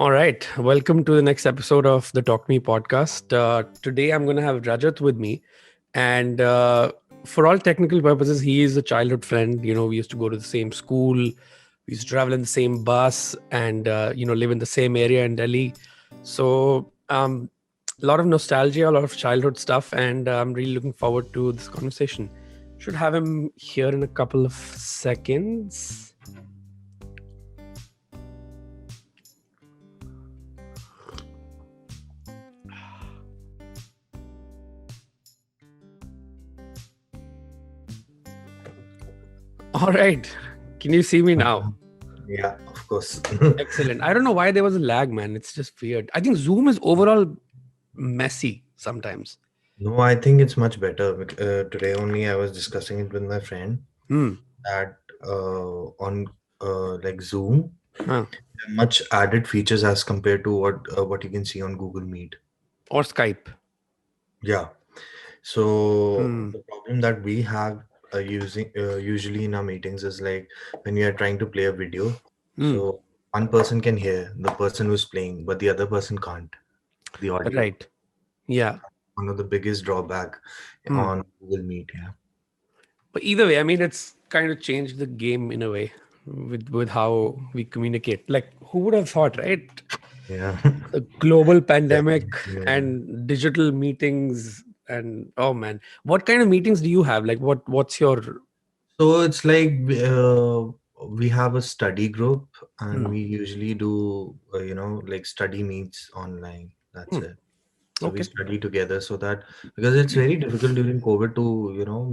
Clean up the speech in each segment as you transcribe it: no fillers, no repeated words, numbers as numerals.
All right. Welcome to the next episode of the Talk Me podcast. Today I'm going to have Rajat with me. And for all technical purposes, he is a childhood friend. We used to go to the same school, we used to travel in the same bus, and, live in the same area in Delhi. So, a lot of nostalgia, a lot of childhood stuff. And I'm really looking forward to this conversation. Should have him here in a couple of seconds. All right. Can you see me now? Yeah, of course. Excellent. I don't know why there was a lag, man. It's just weird. I think Zoom is overall messy sometimes. No, I think it's much better. Today only I was discussing it with my friend Hmm. that on like Zoom, Huh. there are much added features as compared to what you can see on Google Meet. Or Skype. Yeah. So Hmm. the problem that we have using usually in our meetings is like when we are trying to play a video. Hmm. So one person can hear the person who's playing, but the other person can't. The audio. Right. Yeah. One of the biggest drawback Hmm. on Google Meet. Yeah. But either way, I mean, it's kind of changed the game in a way with how we communicate. Like, who would have thought, right? Yeah. The global Exactly. pandemic Yeah. and digital meetings, and oh man, what kind of meetings do you have? Like, what's your? So it's like we have a study group and Hmm. we usually do, like study meets online. That's Hmm. it. So we Okay. study together so that because it's very difficult during COVID to,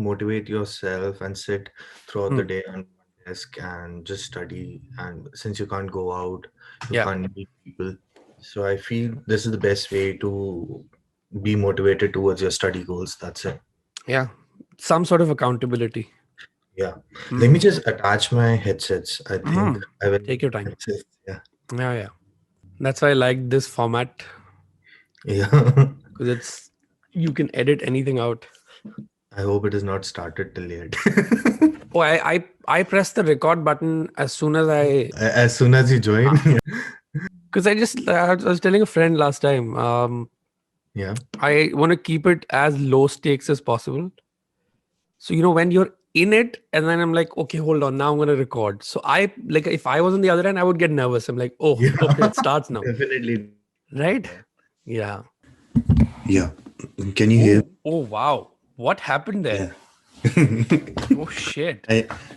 motivate yourself and sit throughout the Hmm. day on one desk and just study. And since you can't go out, you Yeah. can't meet people. So I feel this is the best way to be motivated towards your study goals. That's it. Yeah. Some sort of accountability. Yeah. Let Hmm. me just attach my headsets. I think Hmm. I will Take need your time. headsets. Yeah. Yeah, yeah. That's why I like this format Yeah. because it's you can edit anything out. I hope it is not started till yet. Oh, I pressed the record button as soon as I As soon as you join. because I was telling a friend last time. Yeah. I want to keep it as low stakes as possible. So when you're in it, and then I'm like, okay, hold on, now I'm gonna record. So I like if I was on the other end, I would get nervous. I'm like, oh, Yeah. okay, it starts now, Definitely. right? Yeah. Yeah. Can you hear? Oh, wow. What happened there? Yeah. Oh shit.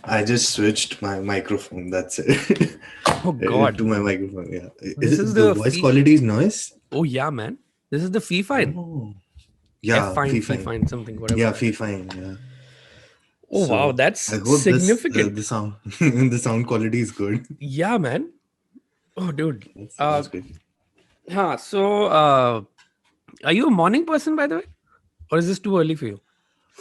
I just switched my microphone. That's it. Oh god. To my microphone. Yeah. Is This is it the the voice fee. quality is noise? Oh yeah, man. This is the fee fine. Oh. F Yeah. fine, Fee fee fine. fine, something, whatever. Yeah. Fee fine. Yeah. Oh wow, So I that's hope this significant. the sound the sound quality is good. Yeah, man. Oh dude. That's good. So are you a morning person by the way? Or is this too early for you?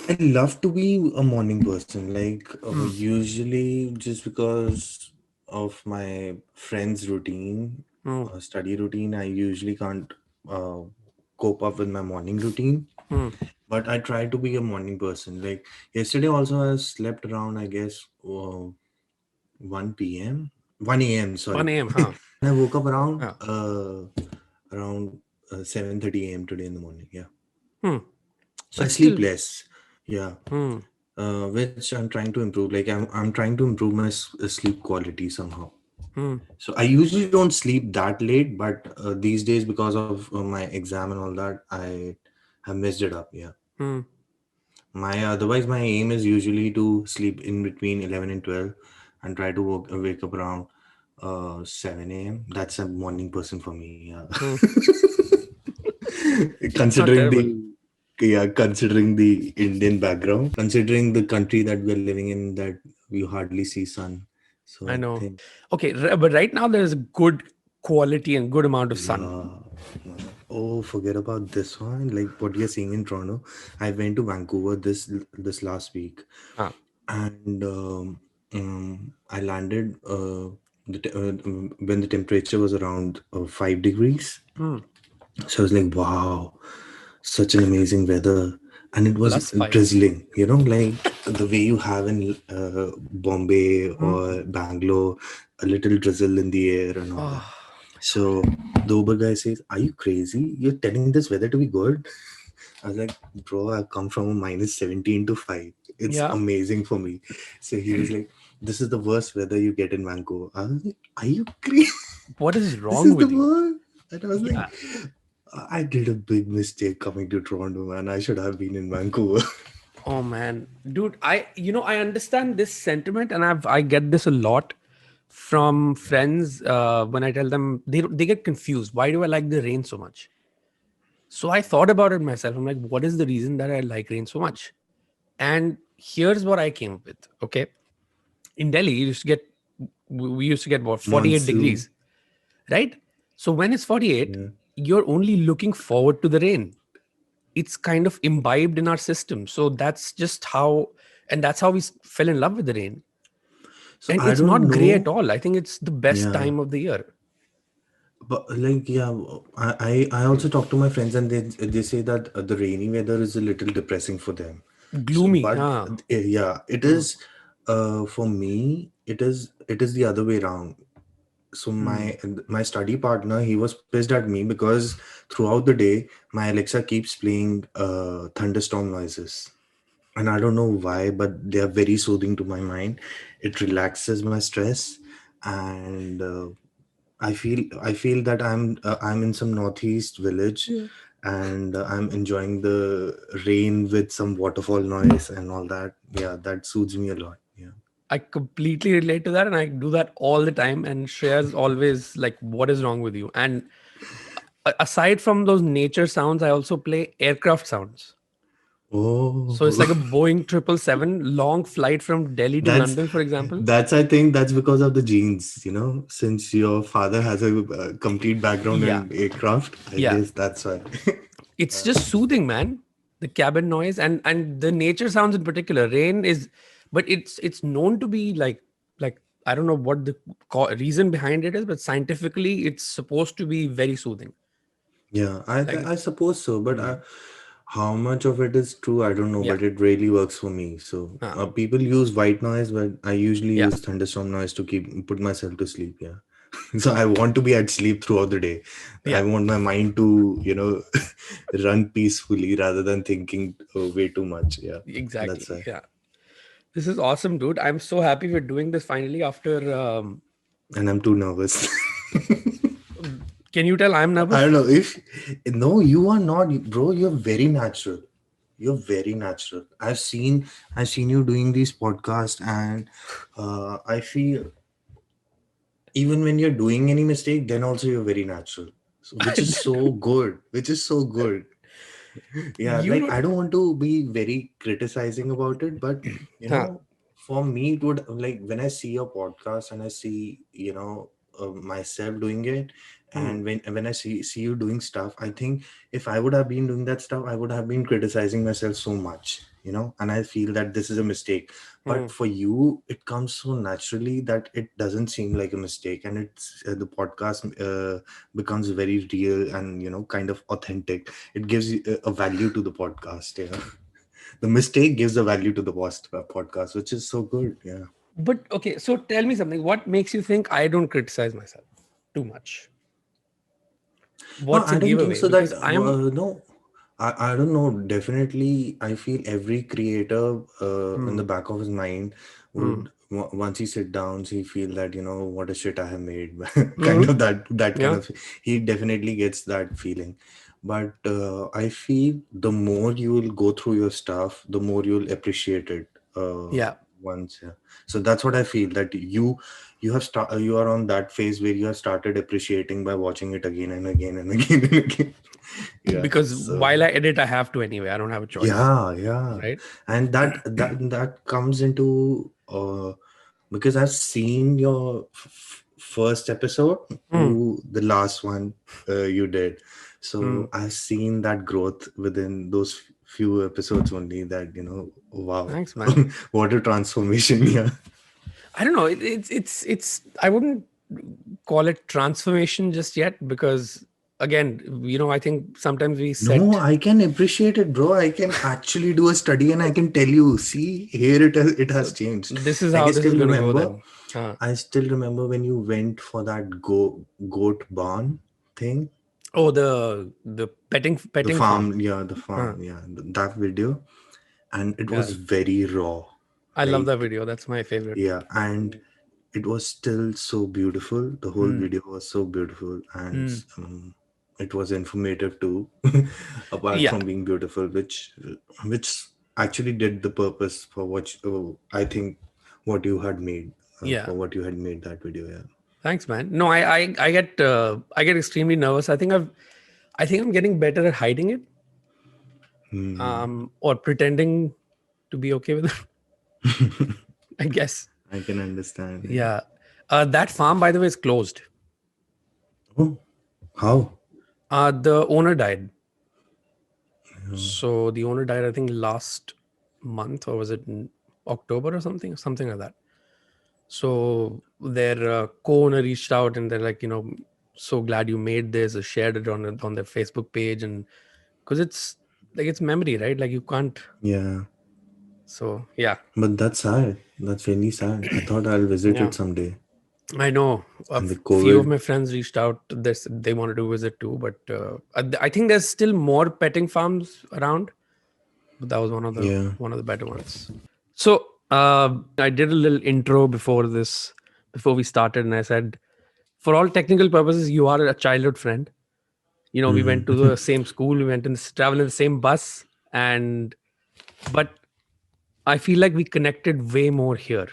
I love to be a morning person. Like Hmm. usually, just because of my friend's routine, Hmm. study routine, I usually can't uh, cope up with my morning routine. Hmm. But I try to be a morning person. Like yesterday, also I slept around, I guess, 1 p.m. 1 a.m. Sorry, 1 a.m., huh? I woke up around Yeah. around 7:30 a.m. today in the morning. Yeah, Hmm. so I But sleep still. less. Yeah, Hmm. which I'm trying to improve. Like I'm trying to improve my sleep quality somehow. Hmm. So I usually don't sleep that late, but these days because of my exam and all that, I have messed it up. Yeah. Hmm. My otherwise my aim is usually to sleep in between 11 and 12, and try to wake up around 7 a.m. That's a morning person for me. Yeah. Hmm. It's not considering terrible. the considering the Indian background, considering the country that we're living in, that we hardly see sun. So I I know. think, Okay, but right now there's a good quality and good amount of sun. yeah. Oh, forget about this one. Like what you're seeing in Toronto. I went to Vancouver this last week, Huh. and I landed when the temperature was around 5 degrees. Hmm. So I was like, wow, such an amazing weather. And it was +5. drizzling, like the way you have in Bombay Hmm. or Bangalore, a little drizzle in the air and all Oh, that. So the Uber guy says, "Are you crazy? You're telling this weather to be good?" I was like, "Bro, I've come from a minus 17 to 5. It's Yeah. amazing for me." So he was like, "This is the worst weather you get in Vancouver." I was like, "Are you crazy? What is This wrong is the with you? worst." And I was like, Yeah. I did a big mistake coming to Toronto, man. I should have been in Vancouver. Oh man, dude, I understand this sentiment, and I get this a lot from friends when I tell them they get confused. Why do I like the rain so much? So I thought about it myself. I'm like, what is the reason that I like rain so much? And here's what I came up with. Okay, in Delhi, we used to get what, 48 Monsoon. degrees, right? So when it's 48, Yeah. you're only looking forward to the rain. It's kind of imbibed in our system. So that's just how, and that's how we fell in love with the rain. So And I it's don't not gray at know. all. I think it's the best Yeah. time of the year. But like yeah, I also talk to my friends and they say that the rainy weather is a little depressing for them. So Gloomy, but huh? yeah, it Mm, is for me it is the other way around. So mm. my study partner, he was pissed at me because throughout the day my Alexa keeps playing thunderstorm noises. And I don't know why, but they are very soothing to my mind. It relaxes my stress, and I feel that I'm in some northeast village, Yeah. and I'm enjoying the rain with some waterfall noise and all that. Yeah, that soothes me a lot. Yeah. I completely relate to that, and I do that all the time. And Shreya's always like, "What is wrong with you?" And aside from those nature sounds, I also play aircraft sounds. So it's Oh, like a Boeing 777 long flight from Delhi to that's London, for example. that's I think that's because of the genes. Since your father has a complete background Yeah, in aircraft, I yeah. guess that's why. It's just soothing, man. The cabin noise and the nature sounds in particular. Rain is, but it's known to be like I don't know what the reason behind it is, but scientifically it's supposed to be very soothing. Yeah, I Like, I suppose so, but hmm, how much of it is true, I don't know. yeah, But it really works for me. So people use white noise, but I usually yeah, use thunderstorm noise to put myself to sleep. Yeah, so I want to be at sleep throughout the day. I yeah, want my mind to run peacefully rather than thinking way too much. Yeah, that's exactly. why. Yeah, this is awesome, dude. I'm so happy we're doing this finally after. And I'm too nervous. Can you tell I'm I nervous? don't know if no, you are not, bro. You're very natural. You're very natural. I've seen you doing these podcasts, and I feel even when you're doing any mistake, then also you're very natural. So, which is so good. Which is so good. Yeah, You like don't. I don't want to be very criticizing about it, but Huh. for me, it would like when I see your podcast and I see myself doing it, Hmm. and when I see you doing stuff, I think if I would have been doing that stuff, I would have been criticizing myself so much, and I feel that this is a mistake. Hmm. But for you, it comes so naturally that it doesn't seem like a mistake, and it's the podcast becomes very real and kind of authentic. It gives you a value to the podcast. The mistake gives a value to the podcast, which is so good. Yeah. But okay, so tell me something. What makes you think I don't criticize myself too much? No, What's a I don't think giveaway? so. That Because I am. no, I don't know. Definitely, I feel every creator in Hmm, the back of his mind hmm, would once he sit down, he feel that what a shit I have made, kind hmm, of that kind yeah, of. He definitely gets that feeling, but I feel the more you will go through your stuff, the more you'll appreciate it. yeah, Once, yeah. So that's what I feel, that you are on that phase where you have started appreciating by watching it again and again and again and again. Yeah. because So while I edit, I have to anyway. I don't have a choice, yeah, right? and that comes into because I've seen your first episode Hmm, to the last one you did. hmm. So I've seen that growth within those few episodes only, that wow. Thanks, man. What a transformation. Yeah. I don't know. It's. I wouldn't call it transformation just yet because again, I think sometimes we No, set. I can appreciate it, bro. I can actually do a study and I can tell you, see, here it has So changed. this is Like how this is going to go then. Huh. I still remember when you went for that goat barn thing, Oh, the petting the petting farm. farm, yeah, the Huh. farm, yeah, that video, and it Yeah, was very raw, I love that like, video. That's my favorite. yeah, and it was still so beautiful. The whole Hmm. video was so beautiful, and Hmm. it was informative too, apart Yeah. from being beautiful, which actually did the purpose for I think what you had made, Yeah. for what you had made that video. Yeah. Thanks, man. No, I get extremely nervous. I think I'm getting better at hiding it, Hmm. or pretending to be okay with it. I guess. I can understand. Yeah. Yeah. That farm, by the way, is closed. Oh, how? The owner died. So the owner died, I think, last month, or was it in October or something like that. So their co-owner reached out and they're like, so glad you made this, or shared it on their Facebook page, and because it's like it's memory, right? Like you can't. Yeah, So yeah, but that's sad. That's really sad. I thought I'll visit yeah, it someday. I know. And the Few of COVID, my friends reached out. They wanted to visit too, but I think there's still more petting farms around. But that was yeah. one of the better ones. So I did a little intro before we started, and I said, for all technical purposes, you are a childhood friend. We went to the same school, we went in travel in the same bus, and but I feel like we connected way more here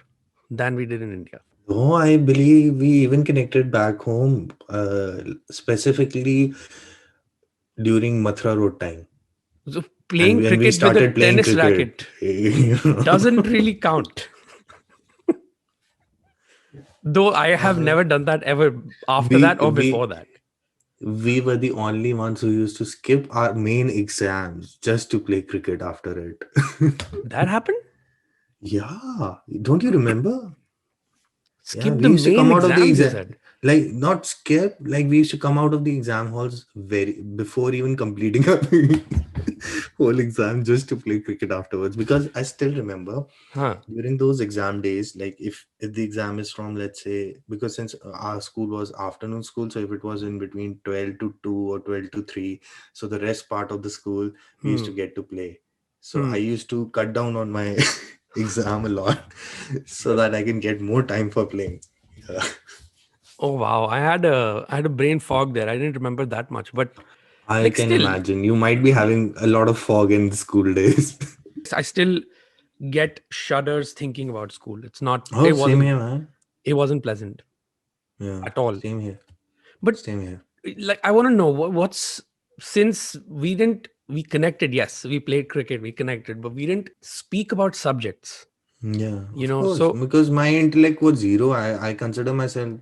than we did in India. Oh, I believe we even connected back home, specifically during Mathura Road time. So And playing when we cricket with a started playing tennis cricket, racket you know, doesn't really count. Though I have uh, never done that ever after we that or before we that. we were the only ones who used to skip our main exams just to play cricket after it. That happened? Yeah, don't you remember? Yeah, Skip we the used to main come out of the exams, you exam, said. like not skip, like we used to come out of the exam halls very before even completing our whole exam just to play cricket afterwards. Because I still remember Huh. during those exam days, like if the exam is from, let's say, because since our school was afternoon school, so if it was in between 12 to 2 or 12 to 3, so the rest part of the school we used Hmm. to get to play. So I Hmm. used to cut down on my exam a lot so that I can get more time for playing. Yeah. Oh wow. I had a brain fog there. I didn't remember that much. But I like can still, imagine you might be having a lot of fog in the school days. I still get shudders thinking about school. Oh, same here, man. It wasn't pleasant Yeah, at all. same here. But Same here. like I want to know what's since we connected, yes, we played cricket, we connected, but we didn't speak about subjects, Yeah, of course. So Because my intellect was zero. I consider myself,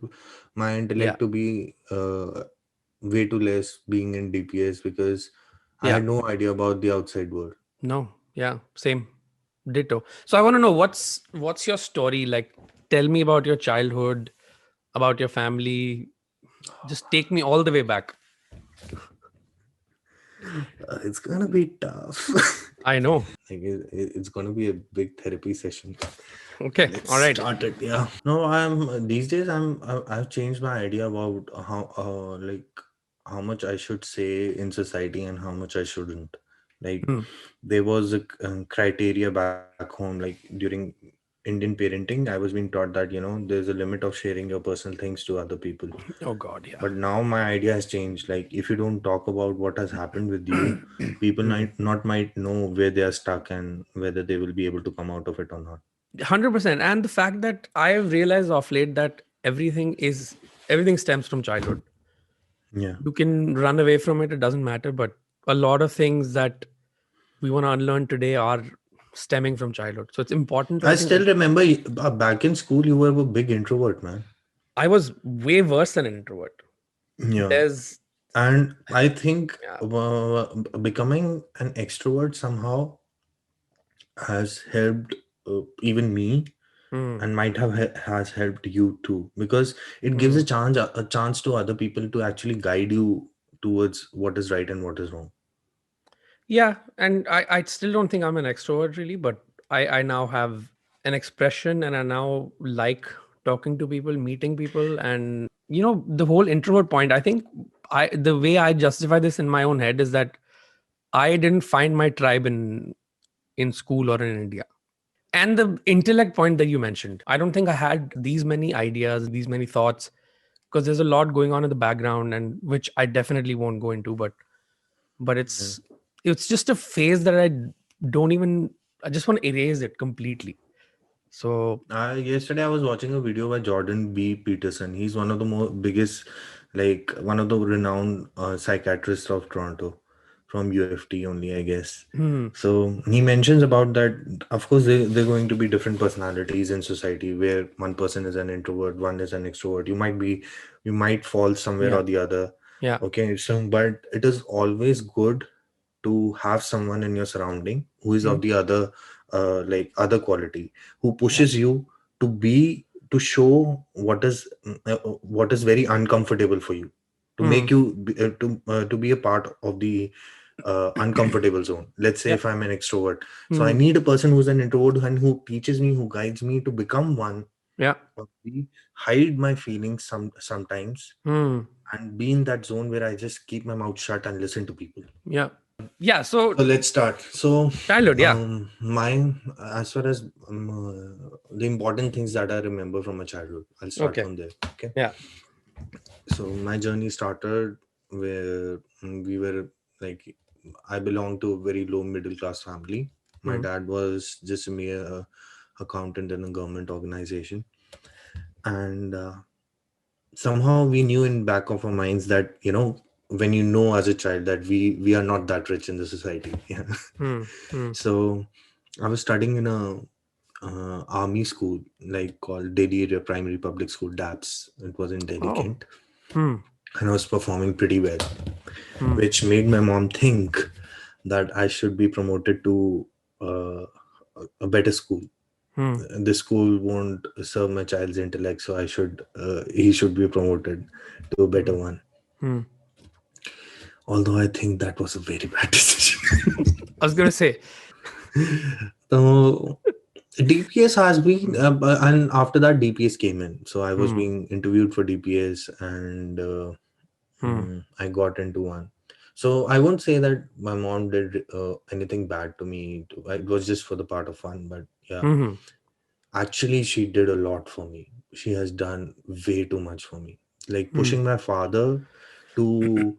my yeah, intellect to be way too less being in DPS, because I yeah, had no idea about the outside world. no, yeah, same, ditto. So I want to know what's your story like. Tell me about your childhood, about your family. Just take me all the way back. It's gonna be tough. I know. Like it's gonna be a big therapy session. Okay, Let's all right. start it. Yeah. No, I'm these days. I've changed my idea about how like how much I should say in society and how much I shouldn't. Like Hmm. there was a criteria back home. Like during Indian parenting, I was being taught that there's a limit of sharing your personal things to other people. Oh God, yeah. But now my idea has changed. Like if you don't talk about what has happened with you, people Hmm. might know where they are stuck and whether they will be able to come out of it or not. 100%. And the fact that I've realized off late that everything stems from childhood. Yeah. You can run away from it, it doesn't matter, but a lot of things that we want to unlearn today are stemming from childhood. So it's important to, I I think, still remember back in school, you were a big introvert, man. I was way worse than an introvert. Yeah. There's And I think yeah. becoming an extrovert somehow has helped even me, Hmm. and might have has helped you too, because it gives Hmm. a chance to other people to actually guide you towards what is right and what is wrong. Yeah, and I still don't think I'm an extrovert really, but I now have an expression, and I now like talking to people, meeting people, and the whole introvert point. I think the way I justify this in my own head is that I didn't find my tribe in school or in India. And the intellect point that you mentioned, I don't think I had these many ideas, these many thoughts, because there's a lot going on in the background, and which I definitely won't go into. But Yeah. it's just a phase that don't even I just want to erase it completely. So Yesterday I was watching a video by Jordan B. Peterson. He's one of the more biggest, like one of the renowned psychiatrists of Toronto, from UFT only, I guess. hmm, So he mentions about that. Of course, they're going to be different personalities in society, where one person is an introvert, one is an extrovert. You might fall somewhere yeah, or the other. yeah, Okay, so but it is always good to have someone in your surrounding who is hmm, of the other like other quality, who yeah, pushes you to be to show what is very uncomfortable for you, to hmm, make you to be a part of the uncomfortable zone. Let's say yeah, if I'm an extrovert, so I hmm, need a person who's an introvert and who teaches me, who guides me to become one, yeah, or be hide my feelings sometimes, hmm, and be in that zone where I just keep my mouth shut and listen to people. yeah, yeah. So So let's start. So, childhood, yeah, mine, as far as the important things that I remember from my childhood, I'll start okay, from there. Okay. yeah, So, my journey started where we were like, I belong to a very low middle class family. My hmm, dad was just a mere accountant in a government organization. And somehow we knew in back of our minds that, when you know as a child that we are not that rich in the society. Yeah. hmm, hmm, So I was studying in a army school, like called Delhi Area Primary Public School, DAPS. It was in Delhi, oh, Kent, hmm, and I was performing pretty well, hmm, which made my mom think that I should be promoted to a better school. hmm, The school won't serve my child's intellect, so he should be promoted to a better hmm, one. hmm. Although I think that was a very bad decision. I was gonna say, So DPS has been, and after that DPS came in. So I was hmm, being interviewed for DPS, and hmm, I got into one. So I won't say that my mom did anything bad to me. It was just for the part of fun. But yeah, hmm, actually, she did a lot for me. She has done way too much for me. Like hmm, pushing my father to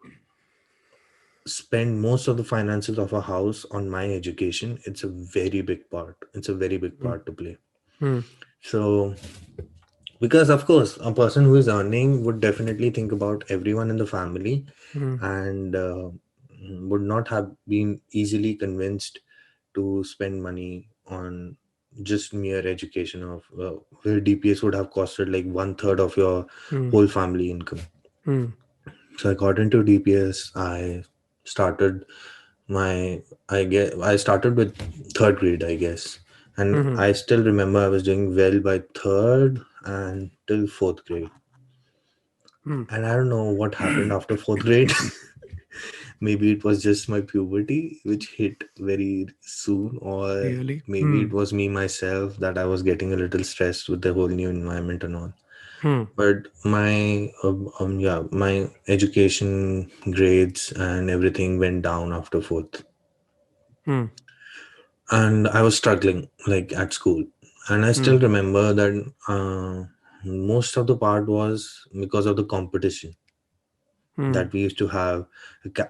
spend most of the finances of a house on my education. It's a very big part. It's a very big hmm, part to play. hmm, So because of course a person who is earning would definitely think about everyone in the family, hmm, and would not have been easily convinced to spend money on just mere education of where DPS would have costed like one third of your hmm, whole family income. hmm, So I got into DPS. I started I started with third grade, I guess, and hmm, I still remember I was doing well by third and till fourth grade. hmm. And I don't know what happened after fourth grade. Maybe it was just my puberty, which hit very soon, or Really? maybe Hmm, it was me myself that I was getting a little stressed with the whole new environment and all. hmm, But my education grades and everything went down after fourth, hmm, and I was struggling like at school. And I hmm, still remember that most of the part was because of the competition hmm. that we used to have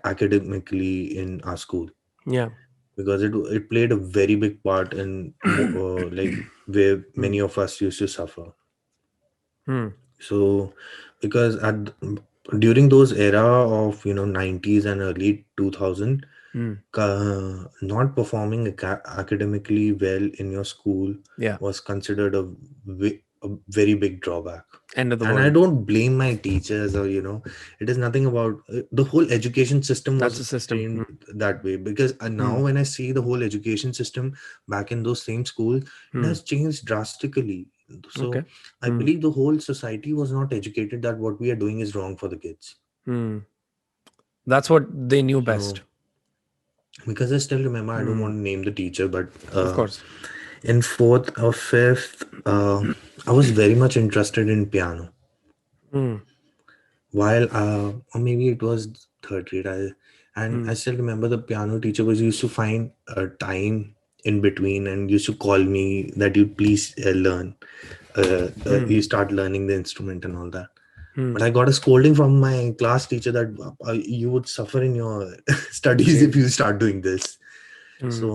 academically in our school, Yeah. because it played a very big part in like where Hmm, many of us used to suffer. hmm, So because during those era of 90s and early 2000, hmm. not performing academically well in your school Yeah. was considered a very big drawback. End of the And I world. don't blame my teachers, or it is nothing about the whole education system That's was the system. trained Hmm, that way. Because now hmm, when I see the whole education system back in those same schools, it hmm. has changed drastically. So Okay. I Hmm, believe the whole society was not educated that what we are doing is wrong for the kids. hmm. That's what they knew So best. because I still remember, I don't want Hmm. to name the teacher, but Of course. in fourth or fifth, I was very much interested in piano. Hmm. While or maybe it was third grade, and I Hmm. still remember the piano teacher was used to find a time in between and used to call me that you please learn. Hmm. You start learning the instrument and all that. Hmm. But I got a scolding from my class teacher that you would suffer in your studies if Grades. you start doing this. Hmm. So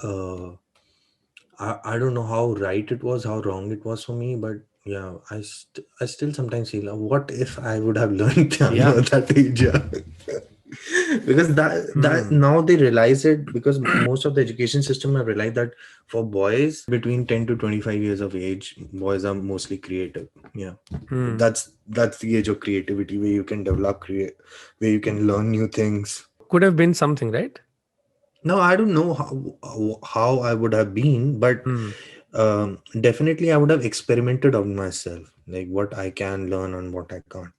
uh, I don't know how right it was, how wrong it was for me, but yeah, I still sometimes feel, what if I would have learned piano Yeah. at that age? Yeah. Because that Hmm. now they realize it, because most of the education system have realized that for boys between 10 to 25 years of age, boys are mostly creative. Yeah. Hmm. That's the age of creativity where you can develop where you can learn new things. Could have been something, right? Now I don't know how I would have been, but Hmm. definitely I would have experimented on myself, like what I can learn and what I can't.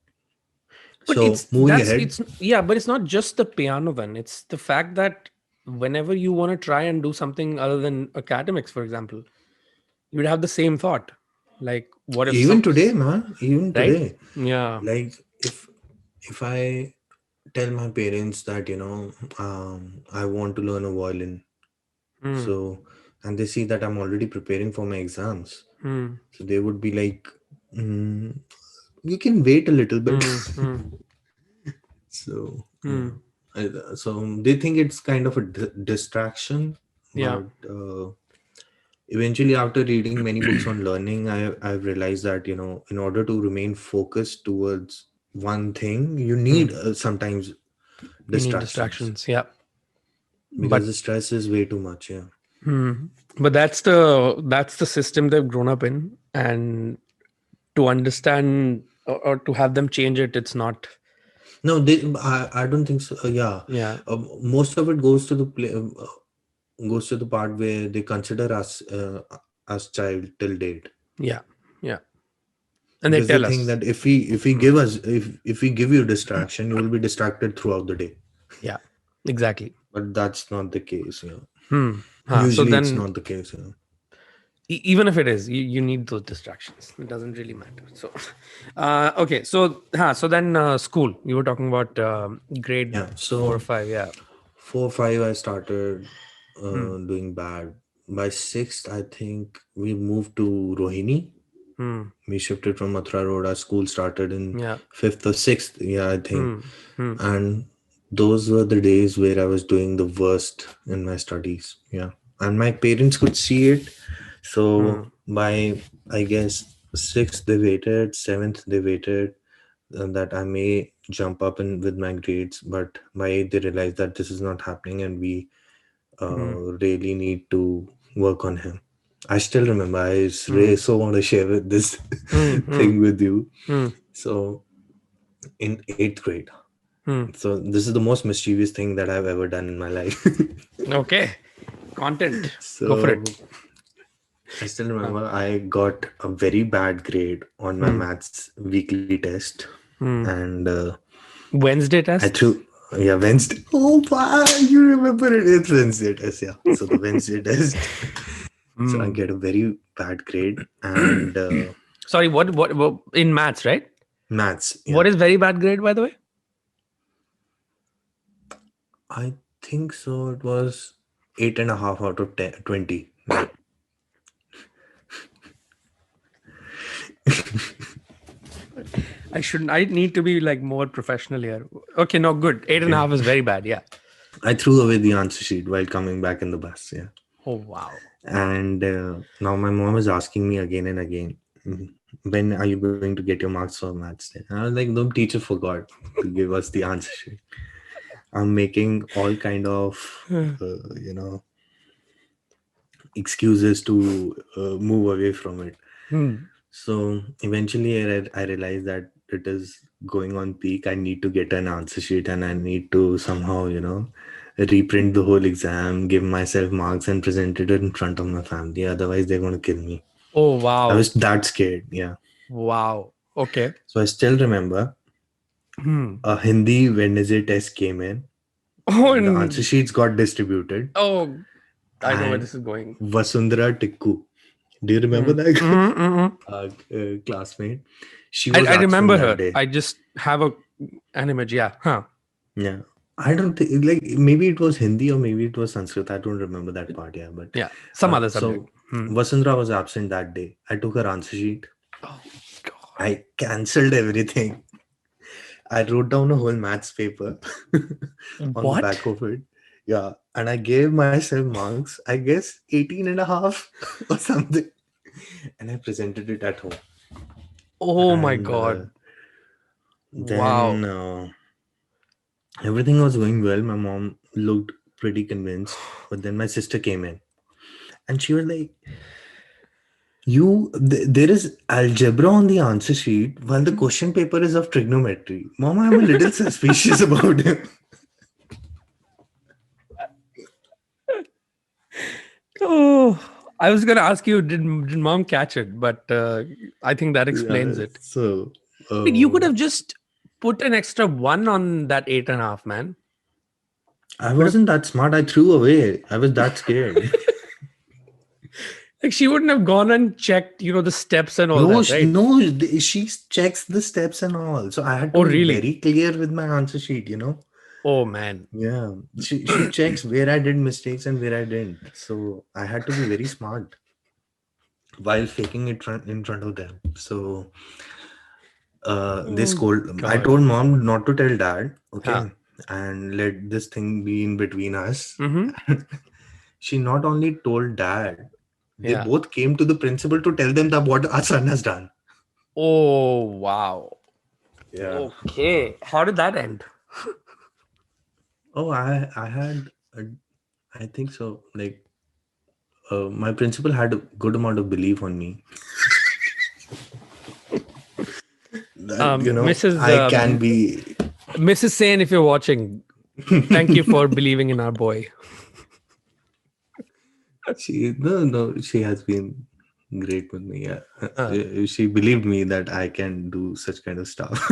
But So it's moving that's ahead, it's yeah, but it's not just the piano then. It's the fact that whenever you want to try and do something other than academics, for example, you would have the same thought. Like, what if even some today, man, even right? today, Yeah. like if I tell my parents that I want to learn a violin, Hmm. so and they see that I'm already preparing for my exams, Hmm. so they would be like, mm, you can wait a little bit. Hmm. Hmm. So yeah, Hmm. so they think it's kind of a distraction, Yeah. but eventually, after reading many books on learning, I've realized that in order to remain focused towards one thing, you need Hmm. sometimes You need distractions, distractions. Yeah. because the But stress is way too much. Yeah. but that's the system they've grown up in, and to understand or to have them change it, it's not. No, I don't think so. Yeah, Yeah. most of it goes to the goes to the part where they consider us as child till date, Yeah. Yeah. And they because they tell think us. that if we Hmm. give us if we give you distraction, you will be distracted throughout the day. Yeah. Exactly. But that's not the case. So Usually it's then, not the case. even if it is, you need those distractions. It doesn't really matter. So, okay. So then, school. You were talking about grade Yeah, 4 or 5. Yeah. 4 5 I started Hmm. doing bad. By sixth, I think we moved to Rohini. Hmm. We shifted from Mathura Road. Our school started in Yeah. fifth or sixth, yeah, I think. Hmm. Hmm. And those were the days where I was doing the worst in my studies. Yeah. And my parents could see it. So Hmm. by, I guess, sixth they waited, seventh they waited, that I may jump up in with my grades, but by eighth they realized that this is not happening and we Hmm. really need to work on him. I still remember. Hmm. So want to share with this Hmm. Hmm. thing with you. Hmm. So in eighth grade, Hmm. so this is the most mischievous thing that I've ever done in my life. Okay. Content. Go for it. So I still Uh, remember I got a very bad grade on my hmm. maths weekly test, Hmm. and Wednesday I tests. threw, yeah, Wednesday. Oh, wow, you remember it? It's Wednesday test, yeah. So the Wednesday test. So I Hmm. get a very bad grade, and Sorry. What? In maths, right? maths, yeah. What is very bad grade, by the way? I think so. It was 8.5 out of 10, 20. Yeah. I shouldn't. I need to be like more professional here. Okay. No. Good. Eight and a Okay. half is very bad. Yeah. I threw away the answer sheet while coming back in the bus. Yeah. Oh wow. And now my mom is asking me again and again, when are you going to get your marks for maths? And I was like, no, teacher forgot to give us the answer sheet. I'm making all kind of, excuses to move away from it. Hmm. So eventually I realized that it is going on peak. I need to get an answer sheet and I need to somehow, reprint the whole exam, give myself marks and present it in front of my family. Otherwise, they're going to kill me. Oh I wow. was that scared. Yeah. Wow. Okay. So I still remember Hmm. A Hindi Wednesday test came in. Oh, The answer and sheets got distributed, oh, I know where and this is going. Vasundhara Tikku. Do you remember Hmm. that Mm-mm. classmate? She I, was I absent remember that her. day. I just have an image. Yeah. Huh. Yeah. I don't think, like, maybe it was Hindi or maybe it was Sanskrit. I don't remember that part. Yeah, but Yeah. Some other subject. so Hmm. Vasundhara was absent that day. I took her answer sheet. Oh God. I cancelled everything. I wrote down a whole maths paper on the What? back of it. Yeah. And I gave myself marks, I guess 18 and a half or something. And I presented it at home. Oh my And God. then Wow. everything was going well. My mom looked pretty convinced. But then my sister came in and she was like, there is algebra on the answer sheet while the question paper is of trigonometry. Mom, I'm a little suspicious about him. Oh, I was gonna ask you, did mom catch it? But I think that explains Yeah, it. so But you could uh, have just put an extra one on that 8.5, man. I Could have wasn't that smart. I threw away. I was that scared. like she wouldn't have gone and checked, the steps and all No, that, right? no, she checks the steps and all. So I had to Oh, be really? very clear with my answer sheet. Oh man. Yeah, she checks where I did mistakes and where I didn't. So I had to be very smart while faking it in front of them. So they Oh scold. I God. told mom not to tell dad, Huh. okay, and let this thing be in between us. Mm-hmm. She not only told dad, they Yeah. both came to the principal to tell them that what our son has done. Oh wow. Yeah. Okay. How did that end? Oh, I had, I think so. Like, my principal had a good amount of belief on me that Mrs. I can be. Mrs. Sen, if you're watching, thank you for believing in our boy. She no, she has been great with me. Yeah, Uh, she believed me that I can do such kind of stuff.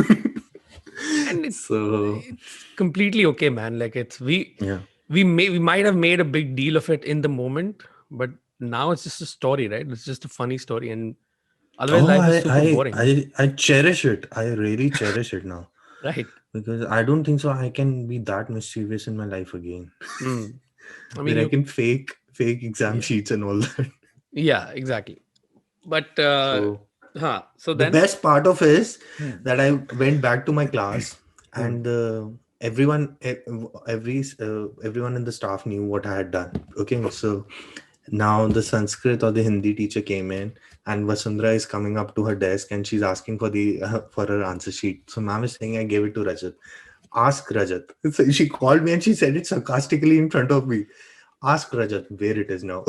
and So it's completely okay, man. Like it's yeah. we might have made a big deal of it in the moment, but now it's just a story, right? It's just a funny story, and otherwise Oh, life is super boring, I cherish it. I really cherish it now right? because I don't think so. I can be that mischievous in my life again, Mm. I mean, where I you can fake exam yeah, sheets and all that. yeah, exactly. But So so the then, best part of is hmm. that I went back to my class Hmm. and everyone in the staff knew what I had done. Okay, so now the Sanskrit or the Hindi teacher came in, and Vasundhara is coming up to her desk and she's asking for the for her answer sheet. So ma'am is saying I gave it to Rajat. Ask Rajat. So she called me and she said it sarcastically in front of me. Ask Rajat where it is now.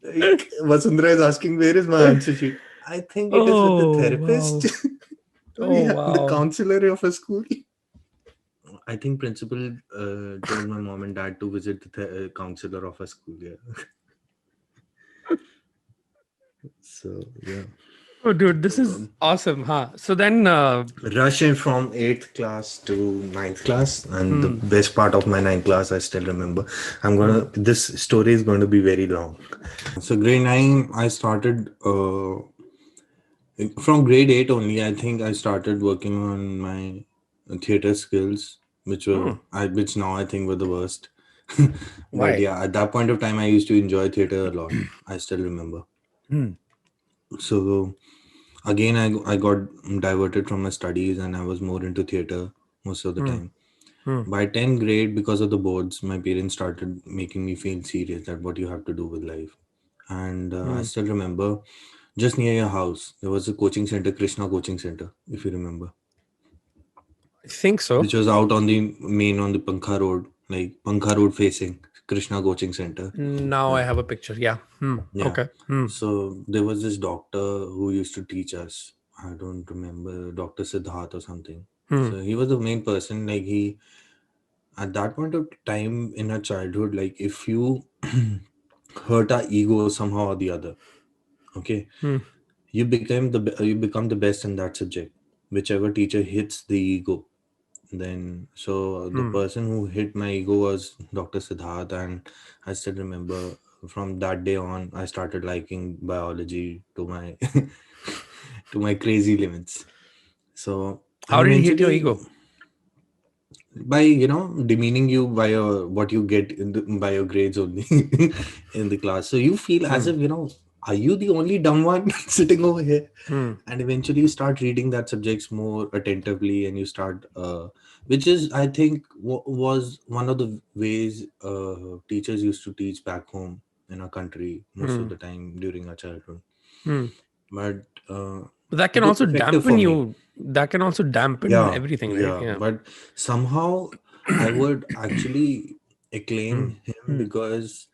Like Vasundhara is asking, where is my answer sheet? I think it is with the Oh therapist. wow, Oh oh yeah, the wow. counselor of a school. I think principal told my mom and dad to visit the counselor of a school. Yeah. So yeah. Oh, dude, this is awesome, huh? So then, Rushing from 8th class to ninth class, and the hmm, best part of my ninth class I still remember. hmm, This story is going to be very long. So grade 9 I started from grade 8 only. I think I started working on my theater skills, hmm. which now I think were the worst. But Why? yeah, at that point of time I used to enjoy theater a lot. I still remember. Hmm, So again, I got diverted from my studies and I was more into theater most of the hmm, time. hmm, By 10th grade, because of the boards, my parents started making me feel serious that what you have to do with life. And I hmm. still remember just near your house, there was a coaching center, Krishna Coaching Center, if you remember, I think so. which was out on the main on the Pankha Road, like Pankha Road facing Krishna Coaching Center. Now I Yeah. have a picture. Yeah. Hmm. Yeah. Okay. Hmm. So there was this doctor who used to teach us. I don't remember, Dr. Siddharth or something. Hmm. So he was the main person. Like he, at that point of time in our childhood, like if you hurt our ego somehow or the other, okay, Hmm. you become the best in that subject. Whichever teacher hits the ego, then so the Hmm. person who hit my ego was Dr. Siddharth, and I still remember from that day on I started liking biology to my to my crazy limits. So and How did he hit your eventually, ego? by demeaning you by your what you get by your grades only in the class, so you feel as Hmm. if are you the only dumb one sitting over here? Hmm. And eventually you start reading that subjects more attentively, and you start which is, I think, was one of the ways teachers used to teach back home in our country most of Hmm. the time during our childhood. Hmm. But But that it can was also effective dampen for me. you. That can also dampen Yeah, everything, right? yeah, Yeah. but somehow I would actually Hmm. acclaim him Hmm. because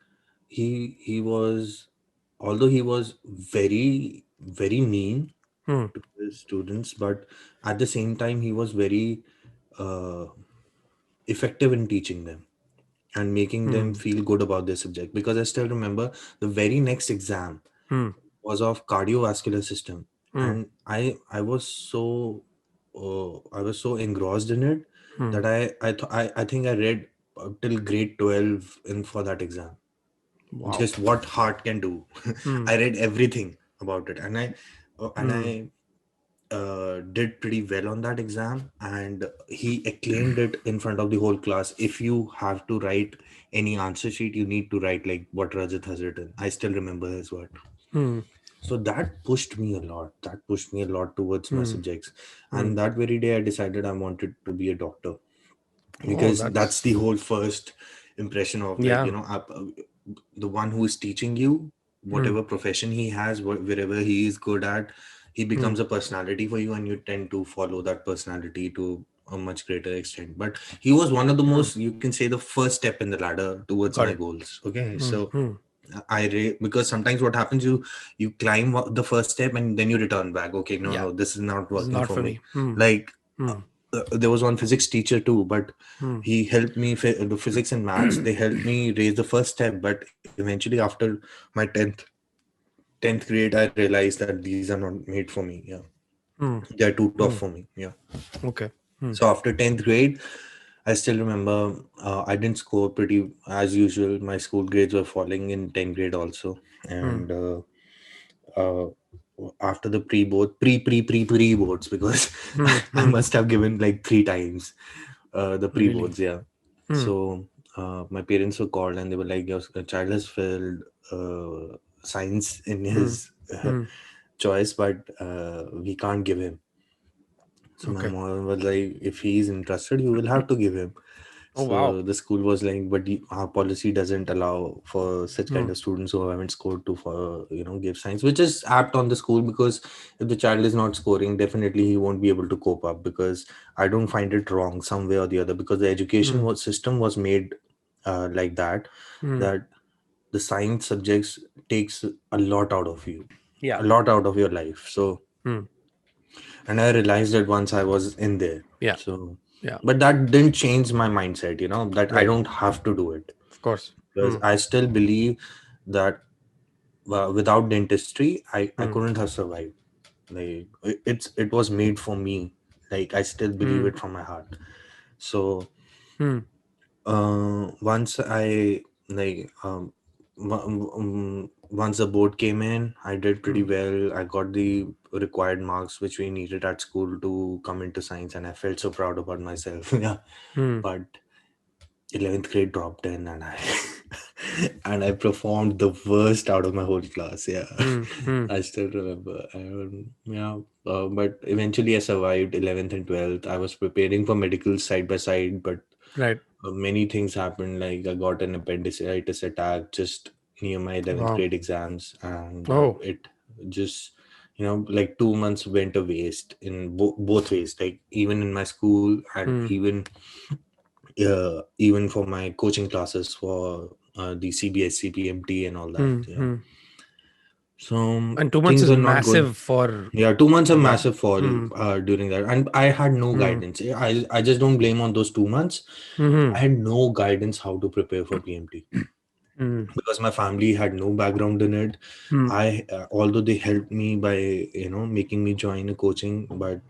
he was, although he was very very mean Hmm. to his students, but at the same time he was very uh, effective in teaching them and making them Hmm. feel good about their subject. Because I still remember the very next exam Hmm. was of cardiovascular system, Hmm. and I was so engrossed in it Hmm. that I think I read till grade 12 in for that exam. Wow. Just what heart can do. Hmm. I read everything about it, and Hmm. I did pretty well on that exam, and he acclaimed it in front of the whole class. If you have to write any answer sheet, you need to write like what Rajat has written. I still remember his word. Hmm. So that pushed me a lot. That pushed me a lot towards my Hmm. subjects. Hmm. And that very day I decided I wanted to be a doctor, Oh, because that's the that's whole first impression of, like, yeah. the one who is teaching you, Hmm. whatever profession he has, wherever he is good at, he Hmm. becomes a personality for you, and you tend to follow that personality to a much greater extent. But he was one of the Hmm. most, you can say, the first step in the ladder towards Got my it. goals. Okay, Hmm. so Hmm. because sometimes what happens, you climb the first step and then you return back. Okay, no, Yeah. no, this is not This is working not for for me. me. Hmm. Like, Hmm. there was one physics teacher too, but Hmm. he helped me, the physics and maths, they helped me raise the first step. But eventually, after my 10th grade, I realized that these are not made for me. Yeah, Hmm. they are too tough Hmm. for me. Yeah. Okay. Hmm. So after 10th grade, I still remember, I didn't score pretty as usual. My school grades were falling in 10th grade also. Hmm. And after the pre boards, because Hmm. I Hmm. must have given like three times the pre Really. boards. Yeah. Hmm. So my parents were called, and they were like, your child has failed science in Hmm. his Hmm. choice, but we can't give him. So my Okay. mom was like, if he is interested, you will have to give him. Oh wow. So the school was like, but our policy doesn't allow for such Hmm. kind of students who haven't scored to, for give science, which is apt on the school, because if the child is not scoring, definitely he won't be able to cope up. Because I don't find it wrong some way or the other, because the Hmm. system was made like that, Hmm. that the science subjects takes a lot out of you, Yeah. a lot out of your life. So, Hmm. and I realized that once I was in there. Yeah. So, Yeah. but that didn't change my mindset, that I Right. don't have to do it, Of course. because Hmm. I still believe that without dentistry, I Hmm. couldn't have survived. Like, it was made for me. Like, I still believe Hmm. it from my heart. So Hmm. once I like once the board came in, I did pretty Hmm. well. I got the required marks which we needed at school to come into science, and I felt so proud about myself. Yeah, Hmm. but 11th grade dropped in, and I and I performed the worst out of my whole class. Yeah, Hmm. Hmm. I still remember. Yeah, but eventually I survived 11th and 12th. I was preparing for medical side by side, but Right. many things happened. Like, I got an appendicitis attack just near my 11th Wow. grade exams, and Oh. it just, like 2 months went a waste in both ways. Like, even in my school, and Hmm. even for my coaching classes for the CBSC, PMT, and all that. Hmm. Yeah. Hmm. So And 2 months things is are not good. massive for Yeah, 2 months of that. massive fall Hmm. during that, and I had no Hmm. guidance. I just don't blame on those 2 months. Hmm. I had no guidance how to prepare for PMT. Hmm. because my family had no background in it. Hmm. Although they helped me by making me join a coaching, but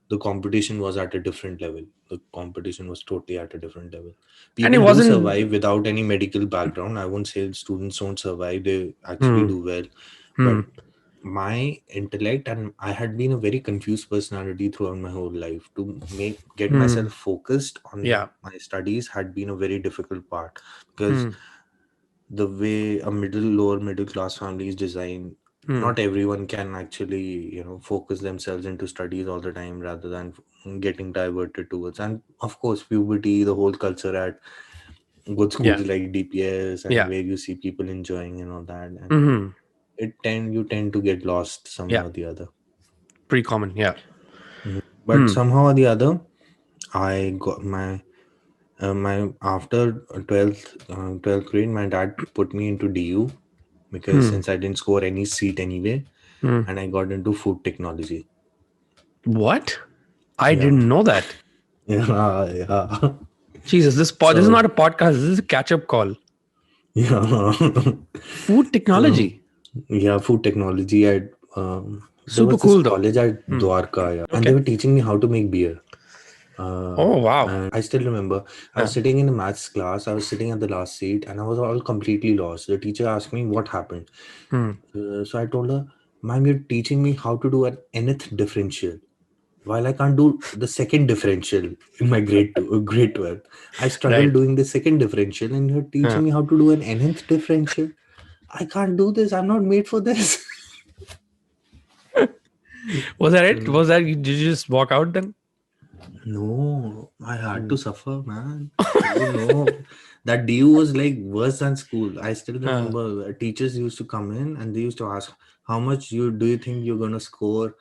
the competition was at a different level. The competition was totally at a different level. And it People do wasn't. survive without any medical background. I won't say students don't survive, they actually Hmm. do well. Hmm. But my intellect, and I had been a very confused personality throughout my whole life. To make get Hmm. myself focused on Yeah. my studies had been a very difficult part, because Hmm. the way a lower middle class family is designed, Hmm. not everyone can actually focus themselves into studies all the time, rather than getting diverted towards, and of course puberty, the whole culture at good Yeah. schools like DPS, and Yeah. where you see people enjoying and all that, and Hmm. you tend to get lost Yeah. somehow or the other. Pretty common. Yeah. But Hmm. somehow or the other, I got my after 12th grade, my dad put me into DU, because Hmm. since I didn't score any seat anyway, Hmm. and I got into food technology. What? I Yeah, didn't know that. yeah, yeah. Jesus, this is not So a podcast. This is a catch-up call. yeah, Food so technology. yeah, food technology. At there Super was this cool though. college at Hmm. Dwarka, yeah, and they Okay. were teaching me how to make beer. Uh, Oh wow. and I still remember I was Yeah. sitting in a maths class. I was sitting at the last seat, and I was all completely lost. The teacher asked me what happened. Hmm. So I told her, "Ma'am, you're teaching me how to do an nth differential, while I can't do the second differential in my grade 12. I struggle Right. doing the second differential, and you're Yeah. teaching me how to do an nth differential. I can't do this. I'm not made for this." Was that it? So, Was that? Did you just walk out then? no, I had Hmm. to suffer, man. You know, that DU was like worse than school. I still Uh, remember teachers used to come in and they used to ask, "How much you think you're gonna score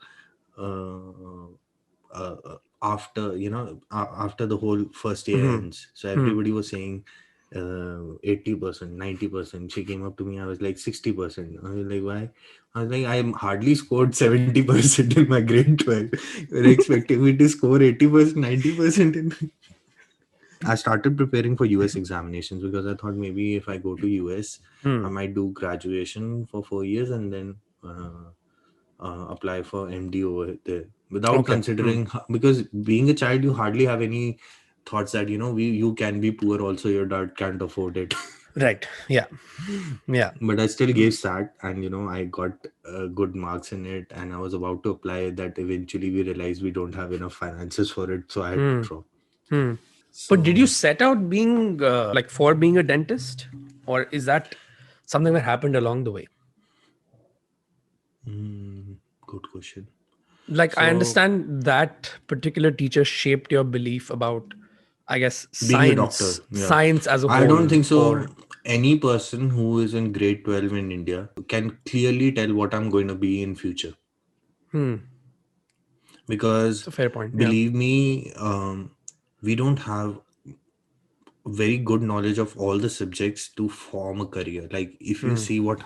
uh, after after the whole first year hmm. ends?" So Hmm. everybody was saying 80%, 90%. She came up to me, I was like 60%. I was like, why? I was like, I hardly scored 70% in my grade 12. You're expecting me to score 80%, 90% in. I started preparing for US examinations, because I thought maybe if I go to US, I Hmm. might do graduation for 4 years, and then apply for MD over there, without Okay. Hmm. considering, because being a child, you hardly have any thoughts that you can be poor also, your dad can't afford it. Right. Yeah. Yeah. But I still gave SAT, and I got good marks in it, and I was about to apply that. Eventually we realized we don't have enough finances for it, so I had to Hmm. drop. Hmm. But did you So set out being like for being a dentist, or is that something that happened along the way? good question. Like I So understand that particular teacher shaped your belief about, I guess, being a doctor, yeah, science as a I don't whole, think so. or Any person who is in grade 12 in India can clearly tell what I'm going to be in future, hmm, because it's a fair point. Yeah. believe me, we don't have very good knowledge of all the subjects to form a career. Like if you Hmm. see what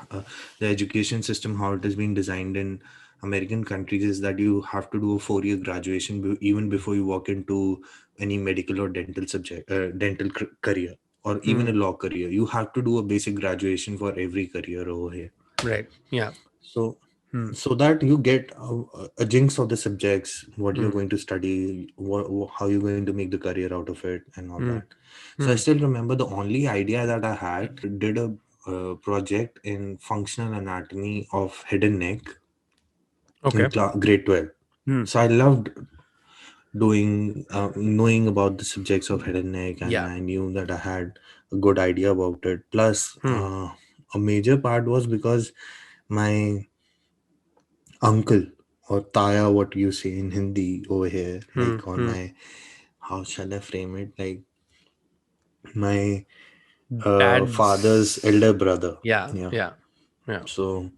the education system, how it has been designed in American countries, is that you have to do a 4 year graduation even before you walk into any medical or dental career, or even a Hmm. law career. You have to do a basic graduation for every career over here. Right. Yeah. So Hmm. so that you get a jinx of the subjects, what you're Hmm. going to study, how you're going to make the career out of it, and all Hmm. that. So I Hmm. still remember the only idea that I had, did a project in functional anatomy of head and neck in Okay. grade 12. Hmm. So I loved doing knowing about the subjects of head and neck, and Yeah. I knew that I had a good idea about it. Plus Hmm. a major part was because my uncle, or taya, what you say in Hindi over here, Hmm. like on Hmm. my, how shall I frame it? Like my father's Dad's. elder brother. Yeah. Yeah. Yeah. Yeah. So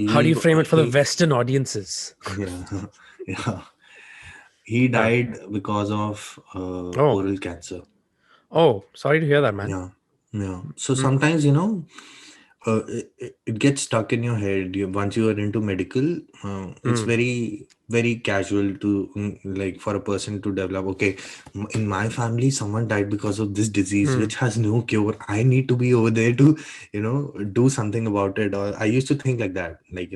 How do you frame it for the he Western audiences? yeah, yeah, he Huh. died because of Oh. oral cancer. Oh. Sorry to hear that, man. Yeah, yeah. So Hmm. sometimes it gets stuck in your head. Once you are into medical, it's Hmm. very casual to like for a person to develop. Okay, in my family, someone died because of this disease, Hmm. which has no cure. I need to be over there to, do something about it. Or I used to think like that, like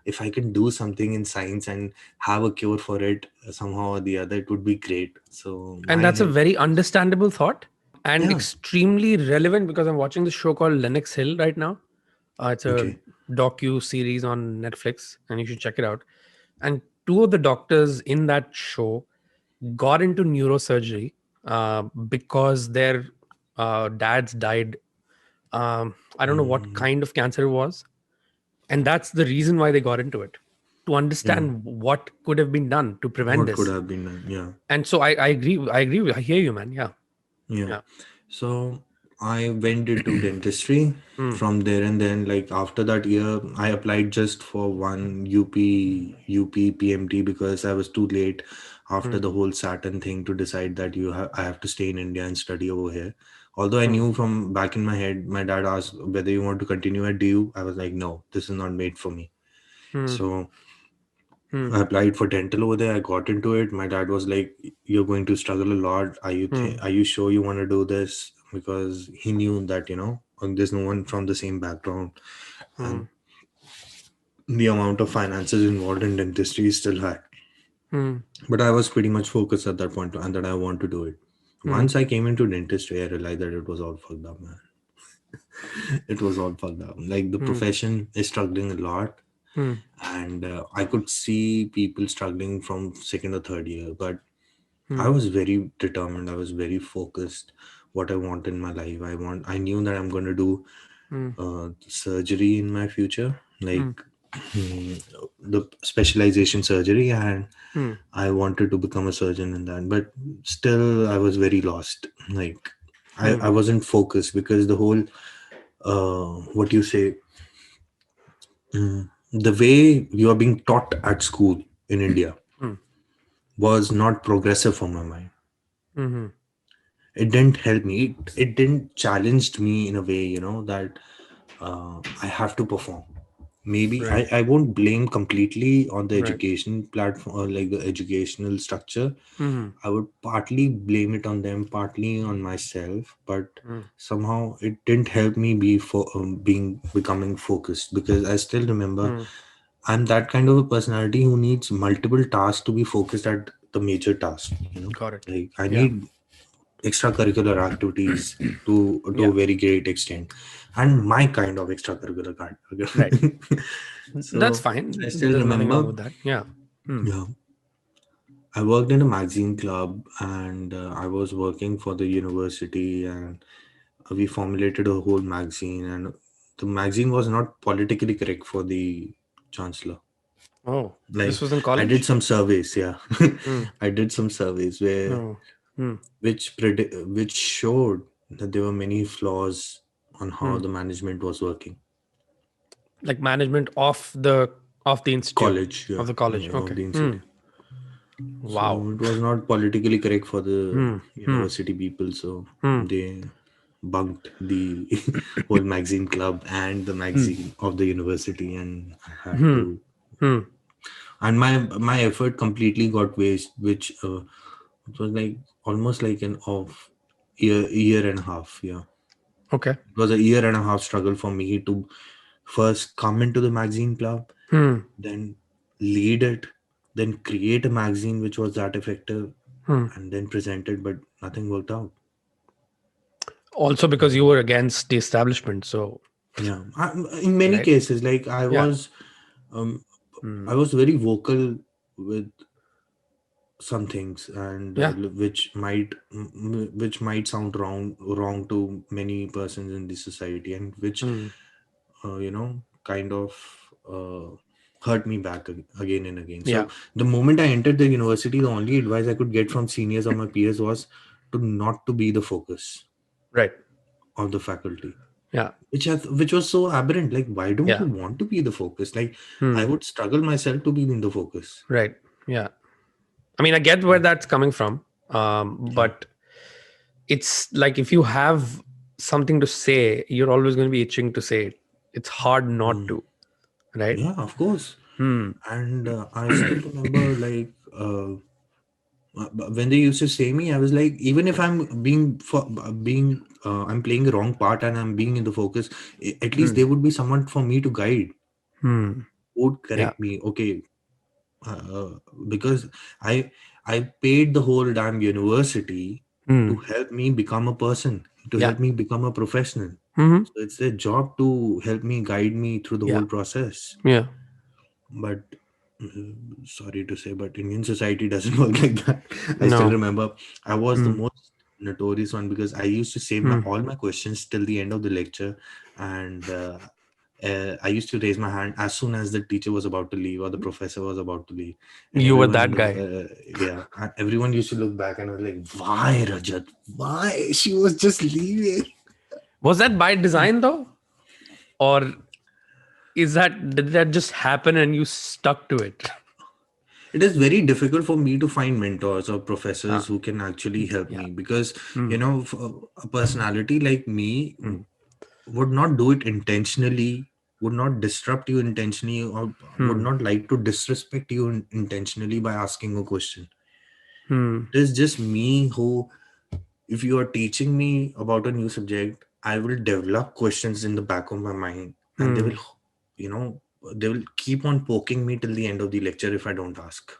if I can do something in science and have a cure for it somehow or the other, it would be great. So And my that's a head, very understandable thought and yeah, extremely relevant because I'm watching this show called Lennox Hill right now. It's a okay, docu series on Netflix, and you should check it out. And two of the doctors in that show got into neurosurgery because their dads died. I don't know what mm, kind of cancer it was, and that's the reason why they got into it, to yeah, understand what could have been done to prevent what could this. have been done? Yeah. And so I agree. I agree. I hear you, man. Yeah. Yeah. Yeah. So I went into dentistry Hmm. from there, and then like after that year I applied just for one UP PMT because I was too late after Hmm. the whole Saturn thing to decide that I have to stay in India and study over here. Although I Hmm. knew from back in my head, my dad asked whether you want to continue at DU. I was like, no, this is not made for me. Hmm. So Hmm. I applied for dental over there. I got into it. My dad was like, "You're going to struggle a lot. Hmm. Are you sure you want to do this?" Because he knew that there's no one from the same background, Hmm. and the amount of finances involved in dentistry is still high. Hmm. But I was pretty much focused at that point, and that I want to do it. Hmm. Once I came into dentistry, I realized that it was all fucked up, man. It was all fucked up. Like the Hmm. profession is struggling a lot, Hmm. and I could see people struggling from second or third year, but I Hmm. was very determined. I was very focused. What I want in my life, I knew that I'm going to do Hmm. surgery in my future, like Hmm. the specialization surgery, and Hmm. I wanted to become a surgeon in that. But still, I was very lost. Like Hmm. I wasn't focused because the whole what you say, the way you are being taught at school in India Hmm. was not progressive for my mind. Hmm. It didn't help me. It didn't challenged me in a way, that I have to perform. Maybe Right. I won't blame completely on the Right. education platform or like the educational structure. Hmm. I would partly blame it on them, partly on myself, but Hmm. somehow it didn't help me be for being becoming focused, because I still remember Hmm. I'm that kind of a personality who needs multiple tasks to be focused at the major task. Got it. Like I Yeah. need extracurricular activities to Yeah. a very great extent, and my kind of extracurricular Right. That's so I fine. still There's nothing wrong remember, with that. Yeah. Hmm. yeah, I worked in a magazine club, and I was working for the university, and we formulated a whole magazine, and the magazine was not politically correct for the chancellor. Oh, this Like was in I did college? some surveys, yeah. Hmm. I did some surveys where Oh. Hmm. which showed that there were many flaws on how Hmm. the management was working. Like management of the institute, College, yeah, of the college. of Okay. the Hmm. institute. Wow. So it was not politically correct for the Hmm. Hmm. university people, so Hmm. they bunked the whole magazine club and the Hmm. magazine of the university, and I had Hmm. to, Hmm. and my effort completely got waste, which it was like almost like an off year and a half, yeah. Okay. It was a year and a half struggle for me to first come into the magazine club, Hmm. then lead it, then create a magazine which was that effective, Hmm. and then present it, but nothing worked out. Also because you were against the establishment. So, Yeah, in many right. cases, like Yeah. um, Hmm. I was very vocal with some things, and Yeah. which might sound wrong to many persons in the society, and which Hmm. kind of uh, hurt me back again and again. Yeah. So the moment I entered the university, the only advice I could get from seniors or my peers was to not to be the focus Right. of the faculty, Yeah. which was so aberrant. Like, why don't Yeah. you want to be the focus? Like, I Hmm. would struggle myself to be in the focus. Right. Yeah. I mean, I get where that's coming from. Yeah, But it's like if you have something to say, you're always going to be itching to say it. It's hard not Mm. to, right? Yeah, of course. Hmm. And I still remember, like, when they used to say me, I was like, even if I'm I'm playing the wrong part and I'm being in the focus, at least Hmm. there would be someone for me to guide, Hmm. would Yeah. correct me. Okay, uh, because I I paid the whole damn university Hmm. to help me become a person, to Yeah. help me become a professional. Hmm. So it's their job to help me, guide me through the Yeah. whole process. Yeah. But sorry to say, but Indian society doesn't work like that. I still No. remember I was the Hmm. most notorious one because I used to save Hmm. all my questions till the end of the lecture, and I used to raise my hand as soon as the teacher was about to leave or the professor was about to leave, and You were everyone that guy. yeah, and everyone used to look back and was like, "Why, Rajat? Why? She was just leaving." Was that by design though, or did that just happen and you stuck to it? It is very difficult for me to find mentors or professors Ah, who can actually help yeah. me because Hmm. a personality like me Hmm. would not do it intentionally, would not disrupt you intentionally, or would Hmm. not like to disrespect you intentionally by asking a question. Hmm. It is just me who, if you are teaching me about a new subject, I will develop questions in the back of my mind, and they Hmm. will, you know they will keep on poking me till the end of the lecture if I don't ask,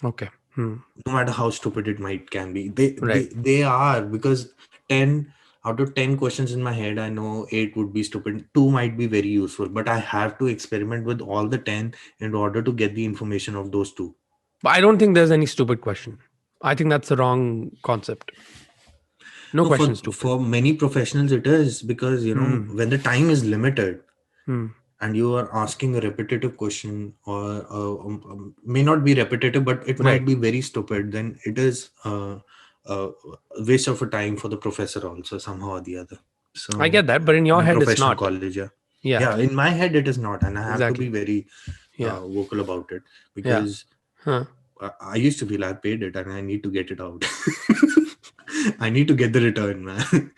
Okay. Hmm. no matter how stupid it might can be. They are, because 10 out of 10 questions in my head, I know 8 would be stupid, 2 might be very useful, but I have to experiment with all the 10 in order to get the information of those 2. But I don't think there's any stupid question. I think that's the wrong concept. No No, question is stupid. for many professionals it is, because Hmm. when the time is limited Hmm. and you are asking a repetitive question, or may not be repetitive but it Right. might be very stupid, then it is a waste of a time for the professor also, somehow or the other. I So get that, but in in your a head, it's professional not. college, yeah, Yeah. yeah, in my head it is not, and I have to be Exactly. very Yeah. vocal about it, Yeah. because Huh. I used to feel I paid it and I need to get it out. I need to get the return, man.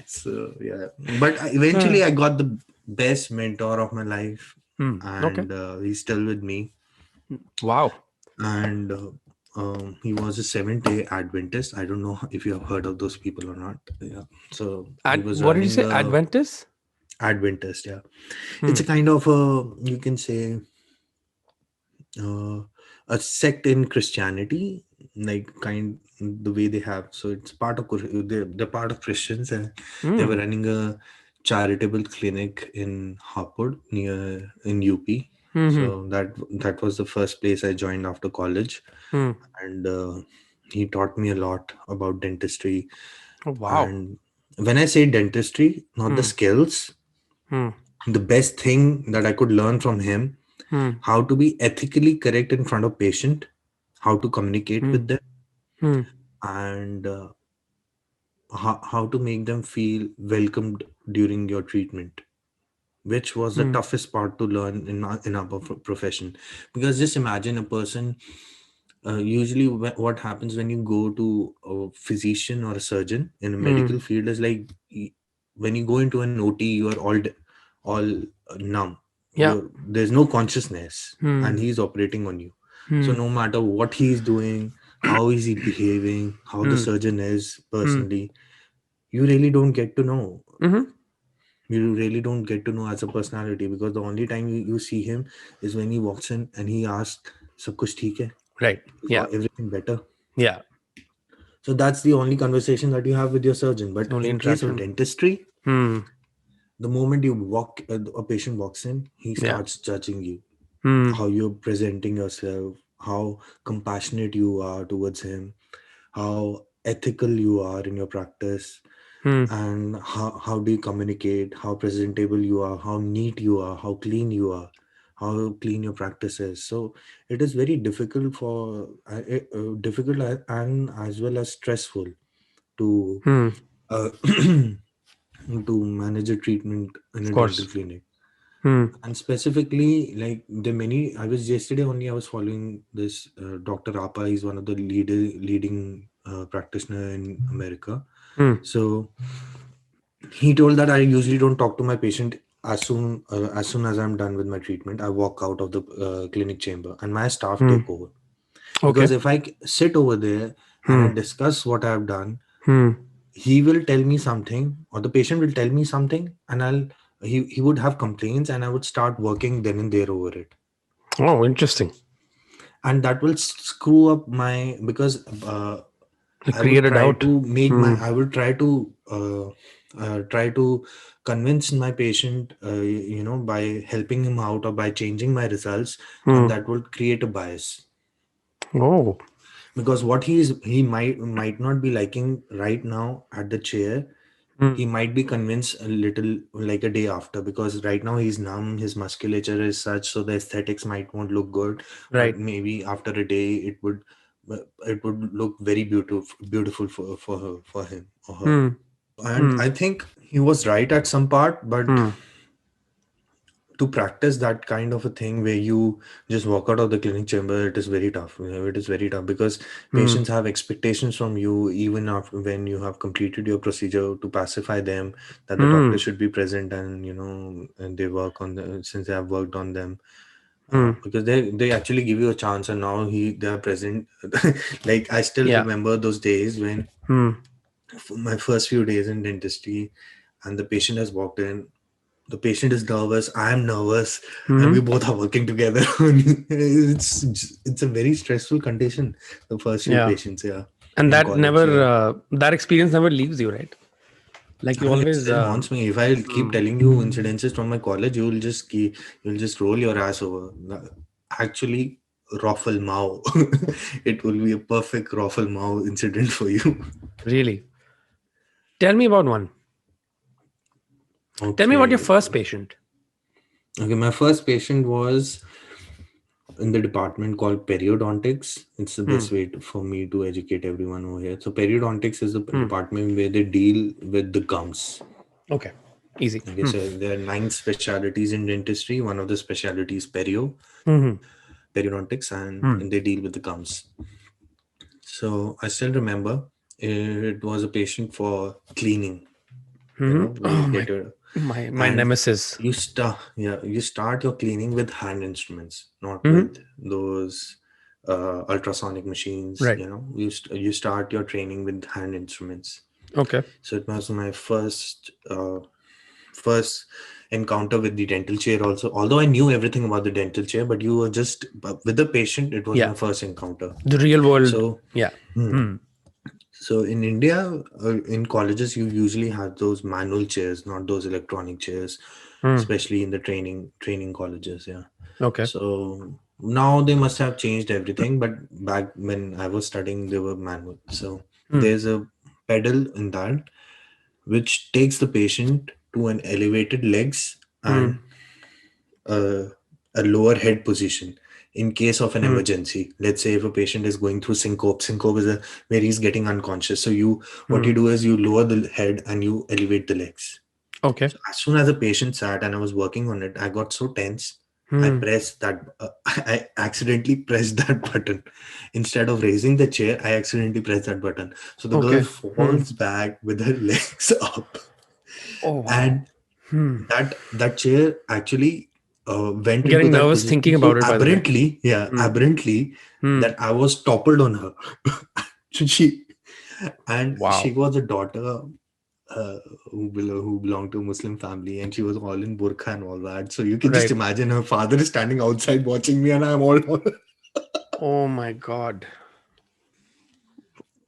So yeah, but Huh. eventually I got the best mentor of my life, Hmm. Okay. and he's still with me, Wow. and he was a Seventh-day Adventist. I don't know if you have heard of those people or not. Yeah, so he was What did you running say? a Adventist? Adventist. Yeah, Hmm. it's a kind of a, you can say, uh, a sect in Christianity, like kind the way they have. So it's part of they're part of Christians, and they Hmm. were running a charitable clinic in Hapur near in UP. Hmm. Hmm. So that was the first place I joined after college, Hmm. and he taught me a lot about dentistry. Oh, wow. And when I say dentistry, not the Hmm. skills, Hmm. the best thing that I could learn from him, Hmm. how to be ethically correct in front of patient, how to communicate Hmm. with them, Hmm. and how to make them feel welcomed during your treatment, which was the Hmm. toughest part to learn in our profession. Because just imagine a person, usually what happens when you go to a physician or a surgeon in a medical Hmm. field is like, when you go into an OT, you are all numb. Yeah. There's no consciousness, Hmm. and he's operating on you. So Hmm. no matter what he's doing, how is he behaving, how the Hmm. surgeon is Hmm. personally, you really don't get to know. Hmm. You really don't get to know as a personality, because the only time you see him is when he walks in and he asks, "Sab kuch theek hai? Right. Is Yeah. everything better?" Yeah. So that's the only conversation that you have with your surgeon. It's the But only in case of interaction. dentistry, Hmm. the moment a patient walks in, he Yeah. starts judging you, Hmm. how you're presenting yourself, how compassionate you are towards him, how ethical you are in your practice, Hmm. and how do you communicate, how presentable you are, how neat you are, how clean you are, how clean your practice is. So it is very difficult and as well as stressful to Hmm. uh, to manage a treatment in Of a dental course. clinic. Hmm. And specifically, like, the many, I was yesterday only, I was following this Dr. Apa. He's one of the leading practitioner in America. Hmm. So He told that I usually don't talk to my patient as soon as I'm done with my treatment. I walk out of the clinic chamber and my staff Hmm. take over, because Okay. if I sit over there and I Hmm. discuss what I've done, Hmm. he will tell me something, or the patient will tell me something, and he would have complaints, and I would start working then and there over it, Oh, interesting. and that will screw up my, because It created doubt. Hmm. I would try to convince my patient, by helping him out or by changing my results, and Hmm. that would create a bias, Oh. because he might not be liking right now at the chair, Hmm. he might be convinced a little like a day after, because right now he's numb, his musculature is such, so the aesthetics might won't look good, but Right. maybe after a day it would look very beautiful for him or her. Hmm. And Hmm. I think he was right at some part, but Hmm. to practice that kind of a thing where you just walk out of the clinic chamber, it is very tough. It is very tough, because Hmm. patients have expectations from you, even after when you have completed your procedure, to pacify them that the doctor Hmm. should be present, and and they work on the since they have worked on them, Hmm. because they actually give you a chance, and now they are present. Like, I still Yeah. remember those days when Hmm. my first few days in dentistry, and the patient has walked in, the patient is nervous, I am nervous, and we Hmm. both are working together. It's a very stressful condition, the first few Yeah. patients, yeah, And in that college, never, yeah. that experience never leaves you, right? Like you I mean, it always. still haunts me. If I keep Hmm. telling you incidences from my college, you'll just roll your ass over. Actually, Raffle Mao. It will be a perfect Raffle Mao incident for you. Really. Tell me about one. Tell me about your Okay. first patient. Okay, my first patient was in the department called periodontics. It's the Hmm. best way for me to educate everyone over here. So periodontics is the Hmm. department where they deal with the gums. Okay. Easy. Okay, Hmm. so there are 9 specialties in dentistry. One of the specialties Hmm. periodontics, Hmm. and they deal with the gums. So I still remember it was a patient for cleaning. Hmm. Where you Oh get my, your, my and nemesis. you start your cleaning with hand instruments, not Hmm. with those ultrasonic machines. Right. You start your training with hand instruments. Okay. So it was my first encounter with the dental chair also, although I knew everything about the dental chair, but you were just but with the patient, it was Yeah. my first encounter. The real world. So Yeah. hmm, Hmm. so in India, in colleges, you usually have those manual chairs, not those electronic chairs, Hmm. especially in the training colleges. Yeah. Okay. So now they must have changed everything, but back when I was studying, they were manual. So Hmm. there's a pedal in that which takes the patient to an elevated legs Hmm. and a, a lower head position in case of an Hmm. emergency. Let's say if a patient is going through syncope is where he's getting unconscious, so what Hmm. you do is you lower the head and you elevate the legs. Okay. So as soon as the patient sat and I was working on it, I got so tense. I Hmm. pressed that. I accidentally pressed that button instead of raising the chair. I accidentally pressed that button, so the girl Okay. Hmm. falls back with her legs up, Oh wow. and Hmm. that chair actually went into Getting that nervous position thinking so about it. By the way. aberrantly, yeah, Hmm. aberrantly, Hmm. that I was toppled on her. So she Wow. was a daughter who belonged to a Muslim family, and she was all in burqa and all that. So you can just Right. imagine her father is standing outside watching me, and I'm all. Oh my God.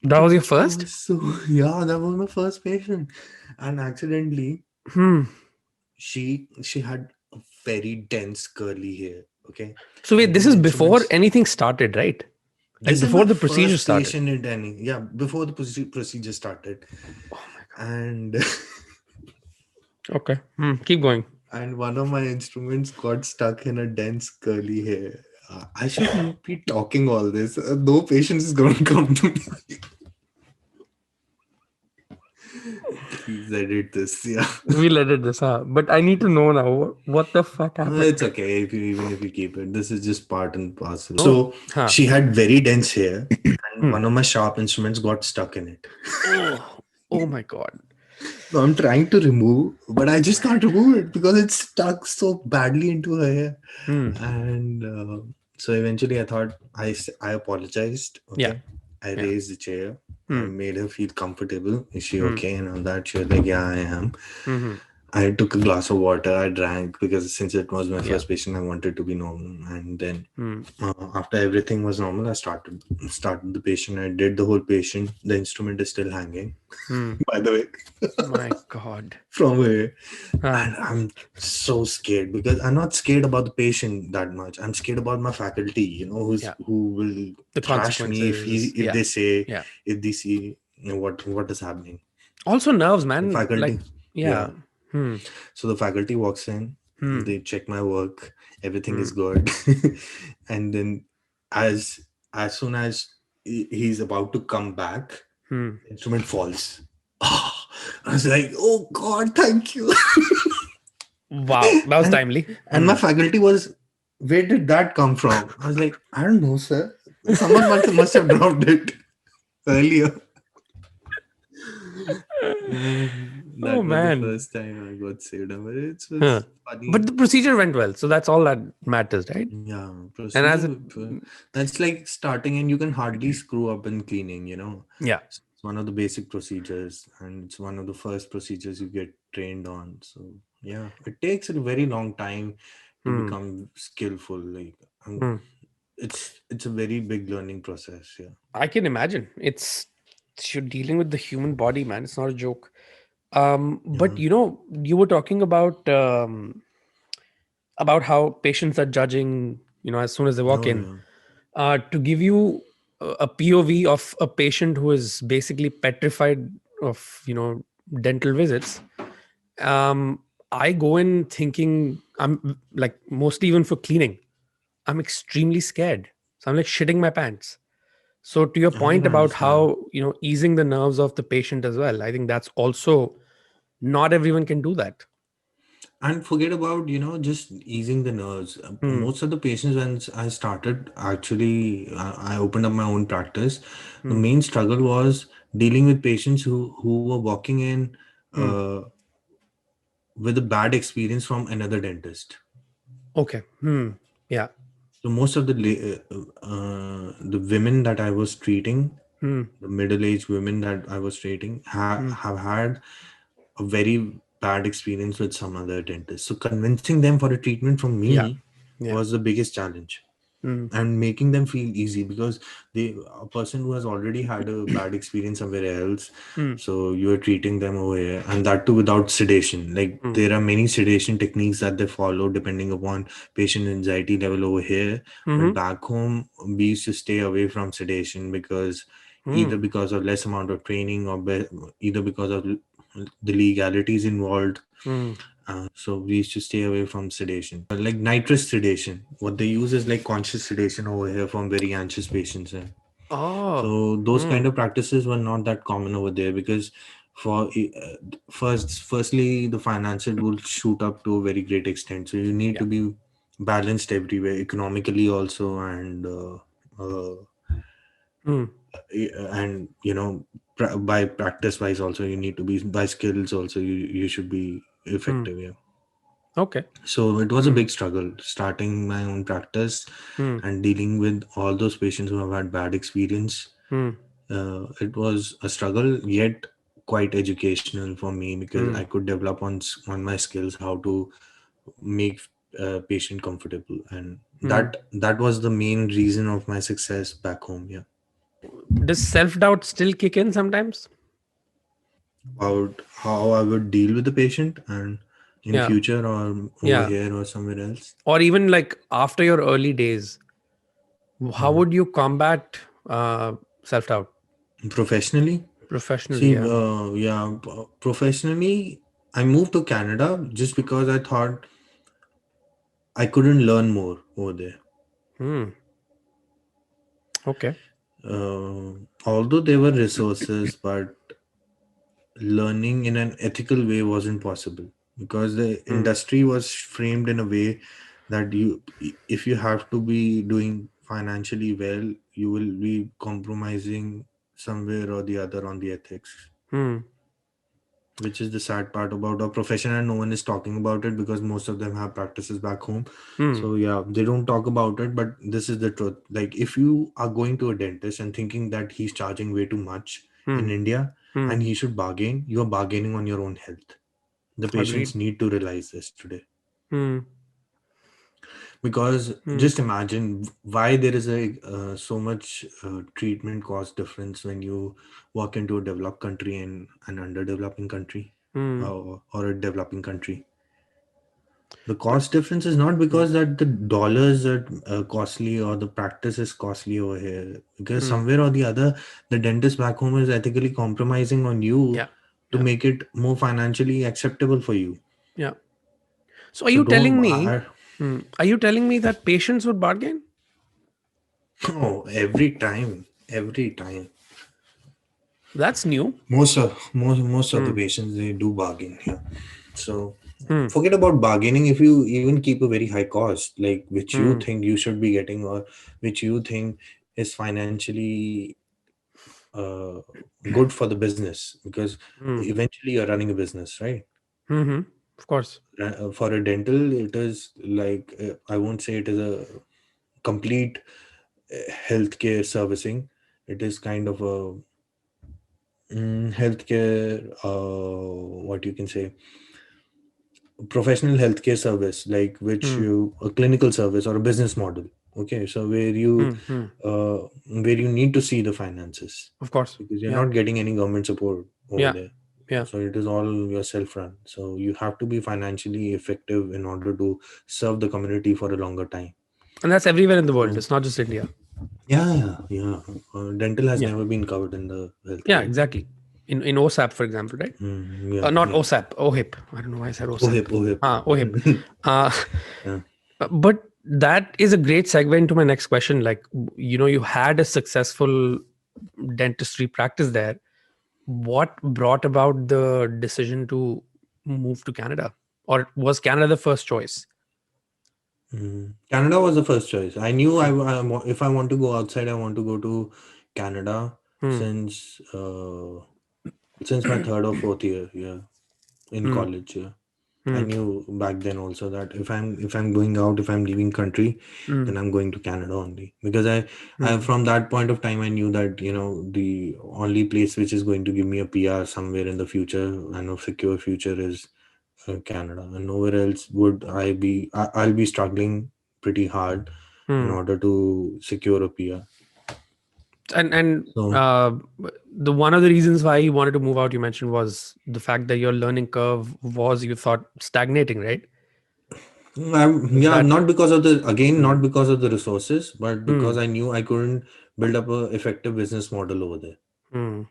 That was your I first? was so yeah, that was my first patient, and accidentally Hmm. she had a very dense curly hair. Okay, So wait, and this those is before instruments. anything started, right? Like This is before my the procedure first started. patient in Danny. Yeah, before the procedure started, Oh my and God. Okay. Hmm. Keep going. and one of my instruments got stuck in a dense curly hair. I shouldn't be talking all this. No patient is going to come to me. Please edit this. Yeah, We'll edit this, huh? But I need to know now what the fuck happened. it's okay if you even if you keep it. This is just part and parcel. Oh. So Huh. she had very dense hair, and Hmm. one of my sharp instruments got stuck in it. Oh. Oh my God. So I'm trying to remove, but I just can't remove it because it's stuck so badly into her hair. Hmm. And so eventually I thought I apologized. Yeah. Okay. I Yeah. raised the chair. I Hmm. made her feel comfortable. Is she Hmm. okay? And all that. She was like, yeah, I am. Hmm. I took a glass of water. I drank because since it was my Yeah. first patient, I wanted to be normal. And then Hmm. after everything was normal, I started the patient. I did the whole patient. The instrument is still hanging, Hmm. by the way, My God. from here. Huh. And I'm so scared because I'm not scared about the patient that much. I'm scared about my faculty, Yeah. who will The thrash me consequences. if Yeah. they say, Yeah. if they see, what is happening. Also nerves, So man. Like, faculty, yeah. yeah. Hmm. So the faculty walks in, Hmm. they check my work, everything Hmm. is good, and then as as soon as he's about to come back, Hmm. the instrument falls. Ah, I was like, oh God, thank you. Wow. That was and timely. and my Hmm. faculty was, where did that come from? I was like, I don't know, sir. Someone must have dropped it earlier. Oh That was the man. first time I got saved. But it Huh. was But funny. the procedure went well, so that's all that matters, right? Yeah, And as it, procedure. That's like starting, and you can hardly screw up in cleaning. yeah. It's one of the basic procedures, and it's one of the first procedures you get trained on. So yeah, it takes a very long time to Hmm. become skillful. Like, Hmm. it's a very big learning process. Yeah. I can imagine. You're dealing with the human body, man. It's not a joke. But Yeah. you were talking about how patients are judging, as soon as they walk Oh in. yeah. To give you a POV of a patient who is basically petrified of, dental visits. Um, I go in thinking I'm like mostly even for cleaning. I'm extremely scared. So I'm like shitting my pants. So to your I point can about understand. how, easing the nerves of the patient as well, I think that's also not everyone can do that. And forget about, just easing the nerves. Hmm. Most of the patients, when I started, actually, I opened up my own practice. The Hmm. main struggle was dealing with patients who were walking in Hmm. uh, with a bad experience from another dentist. Okay. Hmm. Yeah. So most of the women that I was treating, Hmm. the middle-aged women that I was treating, Hmm. have had a very bad experience with some other dentist. So convincing them for a treatment from Yeah. me Yeah. was the biggest challenge, Hmm. and making them feel easy because a person who has already had a bad experience somewhere else, Hmm. so you are treating them over here, and that too without sedation. Like, Hmm. there are many sedation techniques that they follow depending upon patient anxiety level over here, but Hmm. back home we used to stay away from sedation because Hmm. either because of less amount of training, or either because of the legalities involved. Hmm. So we used to stay away from sedation, like nitrous sedation. What they use is like conscious sedation over here from very anxious patients. Oh. So those Hmm. kind of practices were not that common over there because firstly, the finances will shoot up to a very great extent. So you need Yeah. to be balanced everywhere, economically also, Hmm. and by practice wise also, you need to be, by skills also, you should be Hmm. effective. Yeah. Okay. So it was a Hmm. big struggle starting my own practice Hmm. and dealing with all those patients who have had bad experience. Hmm. It was a struggle, yet quite educational for me because I Hmm. could develop on my skills how to make patient comfortable, and Hmm. that was the main reason of my success back home. Yeah. Does self doubt still kick in sometimes? About how I would deal with the patient and in Yeah. future or over Yeah. here or somewhere else. Or even like after your early days, how Mhm. would you combat self doubt Professionally, professionally? see, Yeah. yeah, professionally, I moved to Canada just because I thought I couldn't learn more over there. Hmm. Okay. Although there were resources, but learning in an ethical way wasn't possible because the Hmm. industry was framed in a way that if you have to be doing financially well, you will be compromising somewhere or the other on the ethics. Hmm. which is the sad part about our profession, and no one is talking about it because most of them have practices back home. Hmm. So yeah, they don't talk about it, but this is the truth. Like if you are going to a dentist and thinking that he's charging way too much Hmm. in India Hmm. and he should bargain, you are bargaining on your own health. The patients Agreed. need to realize this today. Hmm. Because Hmm. just imagine why there is a so much treatment cost difference when you walk into a developed country and an underdeveloping country, Hmm. or a developing country. The cost difference is not Hmm. because that the dollars are costly or the practice is costly over here, because Hmm. somewhere or the other the dentist back home is ethically compromising on you Yeah. to Yeah. make it more financially acceptable for you. Yeah. So So don't are you telling me that patients would bargain? oh, every time That's new. most of the Hmm. patients, they do bargain here. So Hmm. forget about bargaining. If you even keep a very high cost, like which you Hmm. think you should be getting, or which you think is financially uh, good for the business, because Hmm. eventually you're running a business, right? Hmm. Of course. For a dental, it is like, I won't say it is a complete healthcare servicing. It is kind of a healthcare, what you can say, professional healthcare service, like which Hmm. you a clinical service or a business model. Okay, so Hmm. Hmm. where you need to see the finances, Of course. because you're Yeah. not getting any government support over Yeah. there. Yeah. So it is all your self run, so you have to be financially effective in order to serve the community for a longer time. And that's everywhere in the world. So It's not just India. yeah. Dental has Yeah. never been covered in the Yeah. healthcare. Exactly. In OSAP, for example, right? Yeah, Not yeah. OSAP. OHIP. I don't know why I said OSAP. Oh hip. OHIP. Uh, Yeah. but that is a great segue into my next question. Like, you had a successful dentistry practice there. What brought about the decision to move to Canada? Or was Canada the first choice? Canada was the first choice. I knew Hmm. if I want to go outside, I want to go to Canada Hmm. since my third or fourth year. Yeah, in Hmm. college. Yeah, I Hmm. knew back then also that if I'm going out, if I'm leaving country, Hmm. then I'm going to Canada only, because I Hmm. from that point of time I knew that the only place which is going to give me a PR somewhere in the future and a secure future is Canada, and nowhere else would I'll be struggling pretty hard in Hmm. order to secure a PR. And So the one of the reasons why you wanted to move out, you mentioned, was the fact that your learning curve was, you thought, stagnating, right? Was yeah, that? not because of the again, Hmm. not because of the resources, but Hmm. because I knew I couldn't build up a effective business model over there, Hmm.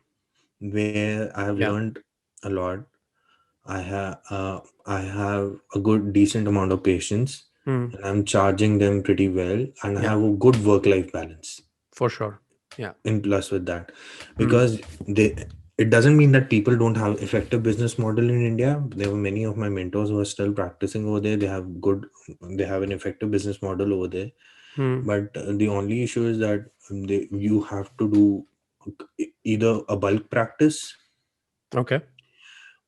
where I have Yeah. learned a lot. I have a good decent amount of patience, Hmm. and I'm charging them pretty well, and I Yeah. have a good work life balance For sure. Yeah. in plus with that, Hmm. because they it doesn't mean that people don't have effective business model in India. There were many of my mentors who are still practicing over there. They have an effective business model over there, Hmm. but the only issue is that you have to do either a bulk practice, Okay.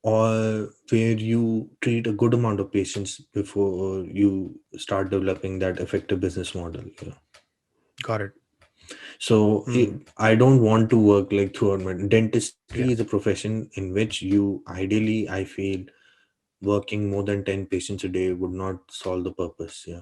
or where you treat a good amount of patients before you start developing that effective business model. Yeah. Got it. So Hmm. I don't want to work like throughout my dentistry is Yeah. a profession in which you ideally, I feel, working more than 10 patients a day would not solve the purpose. Yeah,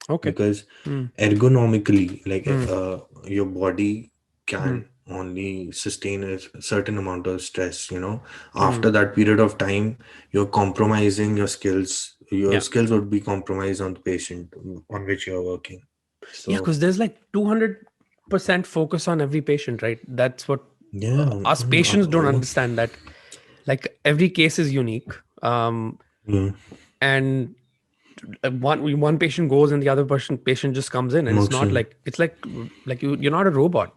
Okay. because Hmm. ergonomically, like Hmm. your body Hmm. can only sustain a certain amount of stress. Hmm. After that period of time, you're compromising your skills. Your Yeah. skills would be compromised on the patient on which you're working. Yeah. So Because there's like 200% focus on every patient, right? That's what yeah, us patients don't understand, that like every case is unique. yeah, And one patient goes and the other patient just comes in, and it's works not in. like, it's like you're not a robot.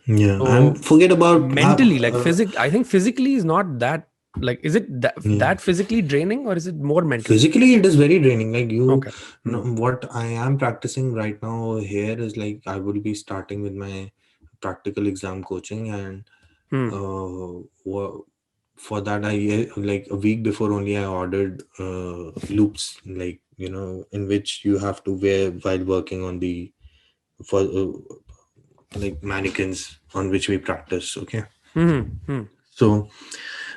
Yeah, and So forget about mentally, like I think physically is not that, like, is it yeah. that physically draining, or is it more mental? Physically, it is very draining. Like Okay. Hmm. what I am practicing right now here is like I will be starting with my practical exam coaching, and Hmm. uh, for that, I like a week before only I ordered loops, like, in which you have to wear while working on the, for like mannequins on which we practice. Okay, Hmm. Hmm. so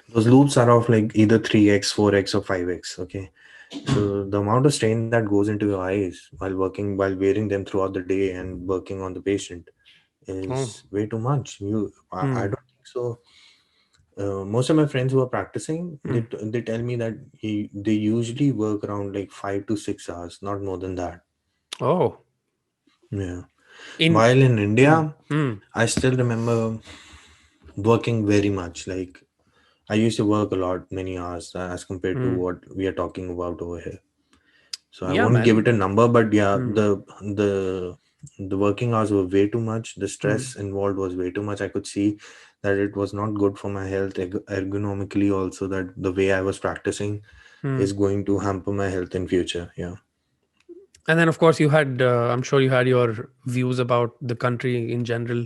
those loops are of like either 3x, 4x, or 5x. Okay, Hmm. so the amount of strain that goes into your eyes while wearing them throughout the day and working on the patient Oh. is way too much. I Hmm. don't think so. Most of my friends who are practicing, Hmm. they tell me that they usually work around like 5 to 6 hours, not more than that. Oh. Yeah. In. While in Hmm. India, Hmm. I still remember working very much. Like, I used to work a lot, many hours as compared to Hmm. what we are talking about over here. So I Yeah, won't give man. it a number, but yeah, Hmm. the working hours were way too much. The Hmm. stress involved was way too much. I could see that it was not good for my health ergonomically. Also, that the way I was practicing Hmm. is going to hamper my health in future. Yeah. And then, of course, you had. I'm sure you had your views about the country in general.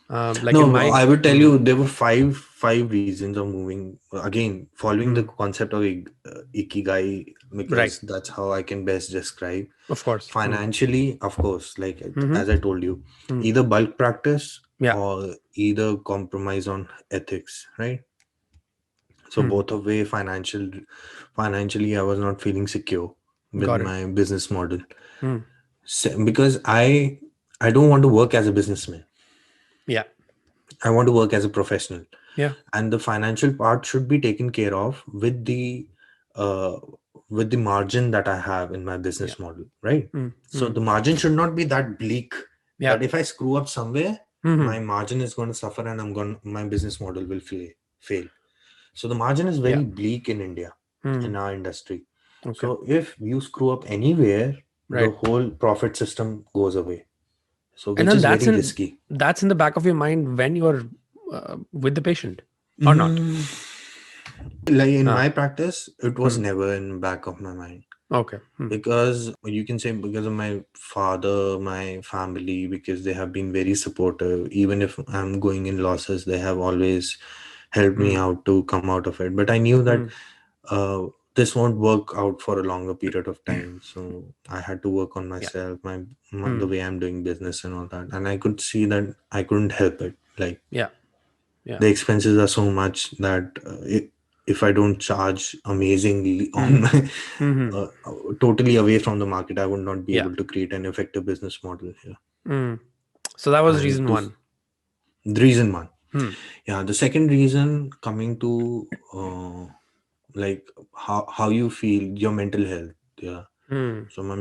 Like in No, my. I would tell Hmm. you there were five reasons of moving. Again, following the Hmm. concept of ikigai, Right. because that's how I can best describe. Of course. Hmm. Financially, of course, like Hmm. as I told you, Hmm. either bulk practice Yeah. or either compromise on ethics, right? So Hmm. both of way financially, I was not feeling secure with Got it. my business model. Hmm. Because I don't want to work as a businessman. Yeah. I want to work as a professional, Yeah. and the financial part should be taken care of uh, with the margin that I have in my Yeah. business model, right? Hmm. So Hmm. the margin should not be that bleak Yeah. that if I screw up somewhere, Hmm. my margin is going to suffer and my business model will fail. So the margin is Yeah. very bleak in India, Hmm. in our industry. Okay. So if you screw up anywhere, the Right. whole profit system goes away. So And which then is very risky. that's in the back of your mind when you're with the patient or not. Mm, like in Ah. my practice, it was Hmm. never in back of my mind, Okay. Hmm. because you can say because of my father, my family, because they have been very supportive. Even if I'm going in losses, they have always helped me Hmm. out to come out of it. But I knew that Hmm. uh, this won't work out for a longer period of time, so I had to work on Yeah. myself, the Hmm. way I'm doing business and all that. And I could see that I couldn't help it. Like, Yeah. Yeah. the expenses are so much that if I don't charge amazingly Hmm. on my Hmm. totally away from the market, I would not be Yeah. able to create an effective business model here. Hmm. So that was And reason to one. the reason one, Hmm. yeah, the second reason, coming to like how you feel, your mental health. Yeah. Hmm. So my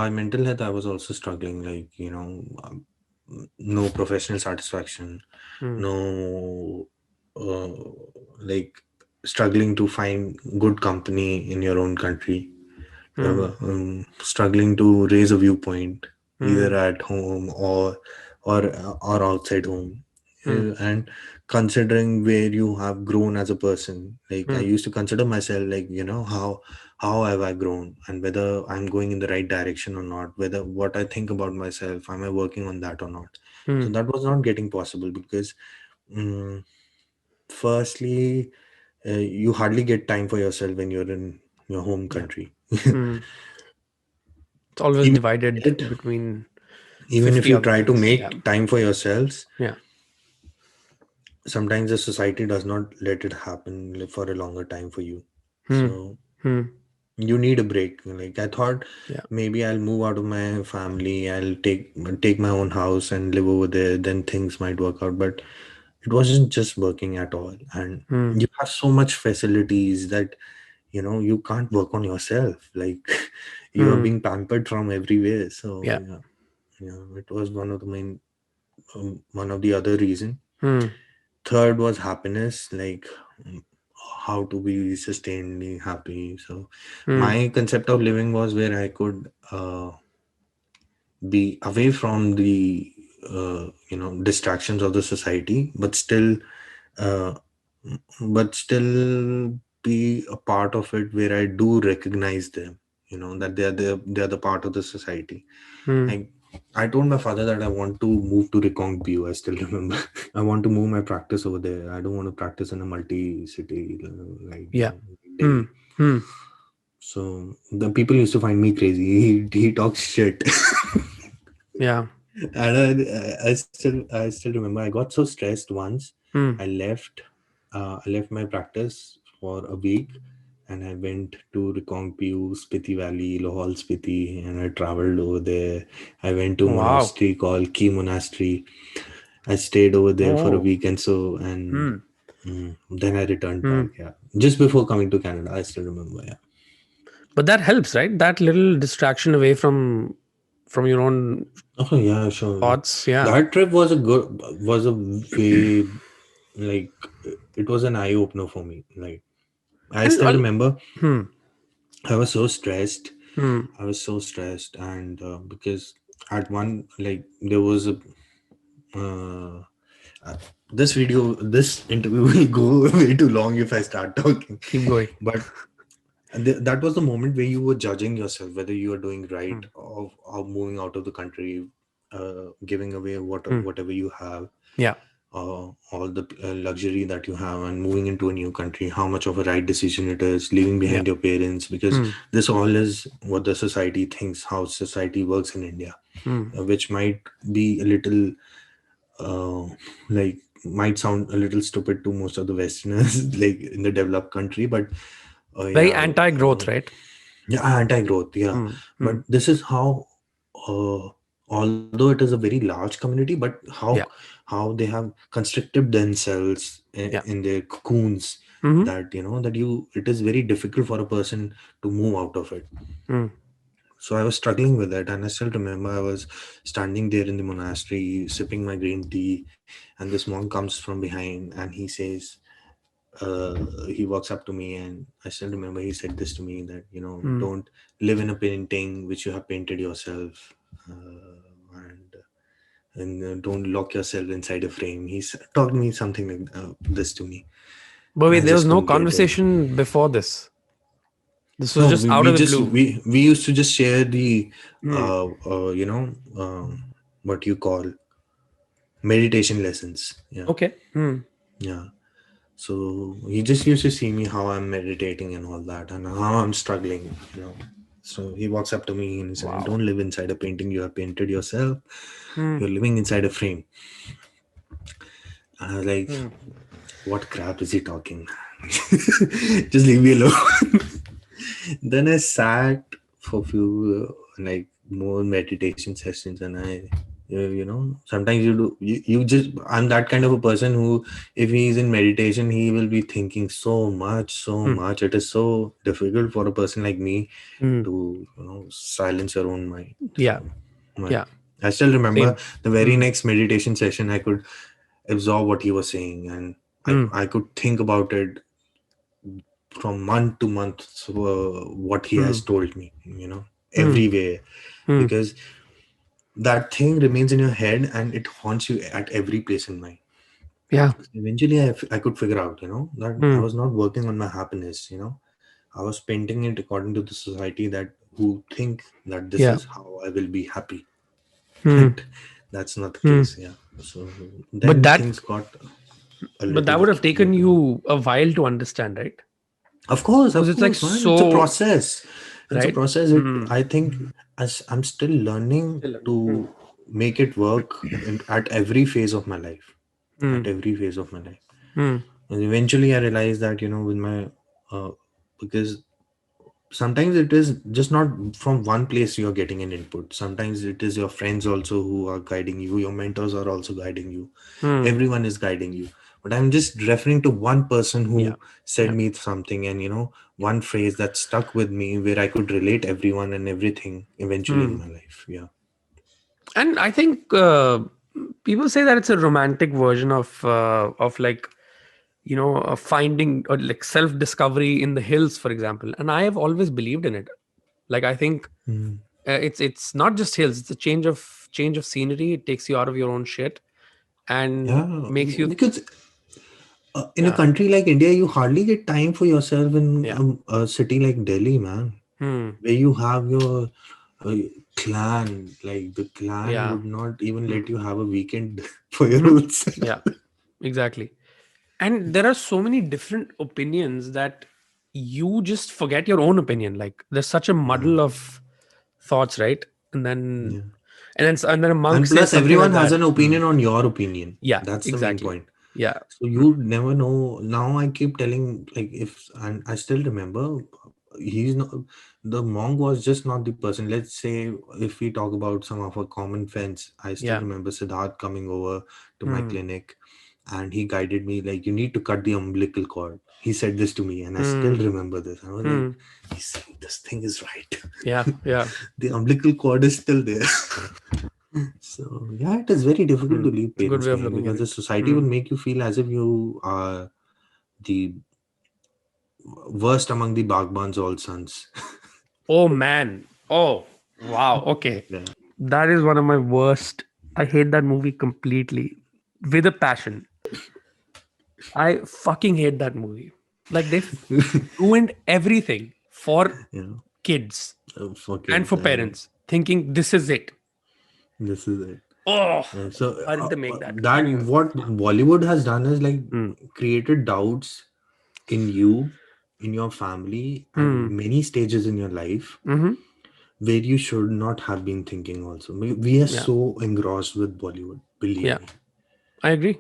mental health, I was also struggling. Like, no professional satisfaction, Hmm. no uh, like struggling to find good company in your own country, Hmm. struggling to raise a viewpoint Hmm. either at home or outside home. Hmm. And considering where you have grown as a person, like I Hmm. used to consider myself, like, how have I grown, and whether I'm going in the right direction or not, whether what I think about myself, am I working on that or not. Hmm. So that was not getting possible because, mm, firstly, you hardly get time for yourself when you're in your home Yeah. country. Hmm. It's always even divided it between even if 50 you other try to things. Yeah. make time for yourselves, Yeah. sometimes the society does not let it happen for a longer time for you. Hmm. So Hmm. you need a break. Like, I thought Yeah. maybe I'll move out of my family, I'll take my own house and live over there, then things might work out. But it wasn't just working at all. And Hmm. you have so much facilities that you can't work on yourself. Like, you are Hmm. being pampered from everywhere. So Yeah. yeah, it was one of the other reason. Hmm. Third was happiness, like, mm, how to be sustainably happy. So Hmm. my concept of living was where I could be away from the distractions of the society, uh, but still be a part of it, where I do recognize them, that they are the part of the society. Hmm. Like, I told my father that I want to move to Rekongview. I still remember. I want to move my practice over there. I don't want to practice in a multi-city like Yeah. Hmm. Delhi. Hmm. So the people used to find me crazy. He talks shit, Yeah. and I still remember. I got so stressed once. Hmm. I left. I left my practice for a week, and I went to Rekongview, Spiti Valley, Lohal Spiti, and I traveled over there. I went to a Wow. monastery called Key Monastery. I stayed over there for a Oh. week and so, and Hmm. then I returned Hmm. back. Yeah, just before coming to Canada, I still remember. Yeah. But that helps, right? That little distraction away from your own Oh yeah, sure. thoughts. Yeah. That trip was a way, like, it was an eye opener for me. Like, I And still remember hmm. I was so stressed. Hmm. I was so stressed, and because at one, like, there was a uh, uh, this interview will go way too long if I start talking. Keep going. But that was the moment where you were judging yourself whether you are doing right, Hmm. of moving out of the country, giving away Hmm. whatever you have, Yeah. all the luxury that you have, and moving into a new country, how much of a right decision it is, leaving Yeah. behind your parents, because Hmm. this all is what the society thinks, how society works in India, Hmm. which might be a little uh, like might sound a little stupid to most of the westerners like in the developed country, but Very yeah, anti-growth, right? yeah, anti-growth, yeah. Hmm. But Hmm. this is how, uh, although it is a very large community, but Yeah. how they have constricted themselves Yeah. in their cocoons, Hmm. that that you it is very difficult for a person to move out of it. Hmm. So I was struggling with it, and I still remember I was standing there in the monastery sipping my green tea, and this monk comes from behind and he says, uh, he walks up to me, and I still remember he said this to me, that Hmm. don't live in a painting which you have painted yourself, and don't lock yourself inside a frame. He's talked me something like this to me, But and wait, I there was just no couldn't get it. conversation before this. This was No, just out we of the just blue. we used to just share the Hmm. what you call meditation lessons. Yeah, Okay. Hmm. yeah. So he just used to see me how I'm meditating and all that, and how I'm struggling. So he walks up to me and he said, Wow. "Don't live inside a painting you have painted yourself. Hmm. You're living inside a frame." And I was like, Hmm. "What crap is he talking? Just leave me alone." Then I sat for a few like more meditation sessions, and sometimes you just I'm that kind of a person who, if he's in meditation, he will be thinking so much, so Hmm. much. It is so difficult for a person like me Hmm. to silence your own mind. Yeah. So, but Yeah. I still remember Same. the very Hmm. next meditation session. I could absorb what he was saying, and I Hmm. I could think about it from month to month. So, what he Hmm. has told me, Hmm. everywhere, Hmm. because that thing remains in your head and it haunts you at every place in mind. Yeah. Eventually, I could figure out that I Hmm. was not working on my happiness. I was painting it according to the society that who think that this Yeah. is how I will be happy. Hmm. But that's not the Hmm. case. Yeah. So But then that things got a but that little, would have taken little. you a while to understand, right? Of Because it's like course, man. It's a so process. It's a right. process. Hmm. I think, as I'm still learning Still learning. Hmm. to make it work at every phase of my life. Hmm. At every phase of my life. Hmm. And eventually, I realized that with my, because sometimes it is just not from one place you're getting an input. Sometimes it is your friends also who are guiding you. Your mentors are also guiding you. Hmm. Everyone is guiding you, but I'm just referring to one person Yeah. who said Yeah. me something, and one phrase that stuck with me, where I could relate everyone and everything eventually in Hmm. my life. Yeah. And I think people say that it's a romantic version of like finding or like self discovery in the hills, for example. And I have always believed in it. Like I think Mm. it's not just hills. It's a change of scenery. It takes you out of your own shit and Yeah, makes you because in a yeah country like India, you hardly get time for yourself in yeah a city like Delhi, man, hmm where you have your clan, like the clan Yeah. would not even Mm. let you have a weekend for your Hmm. own self. Yeah, exactly. And there are so many different opinions that you just forget your own opinion. Like there's such a Yeah, muddle of thoughts, right? And then yeah. and then a monk And says plus, something like everyone has that. an Hmm. opinion on your opinion. Yeah, That's the main exactly. point. Yeah. So Mm. you never know. Now I keep telling, like, if, and I still remember, he's not, the monk was just not the person. Let's say if we talk about some of our common friends, I still Yeah. remember Siddharth coming over to my Hmm. clinic, and he guided me, like, you need to cut the umbilical cord. He said this to me, and I still Hmm. remember this. I was like, Hmm. he's saying this thing is right. Yeah. Yeah. The umbilical cord is still there. So yeah, it is very difficult Hmm. to leave It's a good parents way of behind looking at because the it. society Hmm. will make you feel as if you are the worst among the Bagban's all sons. Oh man. Oh wow. Okay. Yeah. That is one of my worst. I hate that movie completely with a passion. I fucking hate that movie. Like they ruined everything for Yeah. kids For and kids, for I know. parents, thinking this is it. This is it. Oh, So why did they make that? that Anyway. what Bollywood has done is like Hmm. created doubts in you, in your family, at Hmm. many stages in your life Mm-hmm. where you should not have been thinking. Also, we are Yeah. so engrossed with Bollywood. Believe Yeah. me. I agree.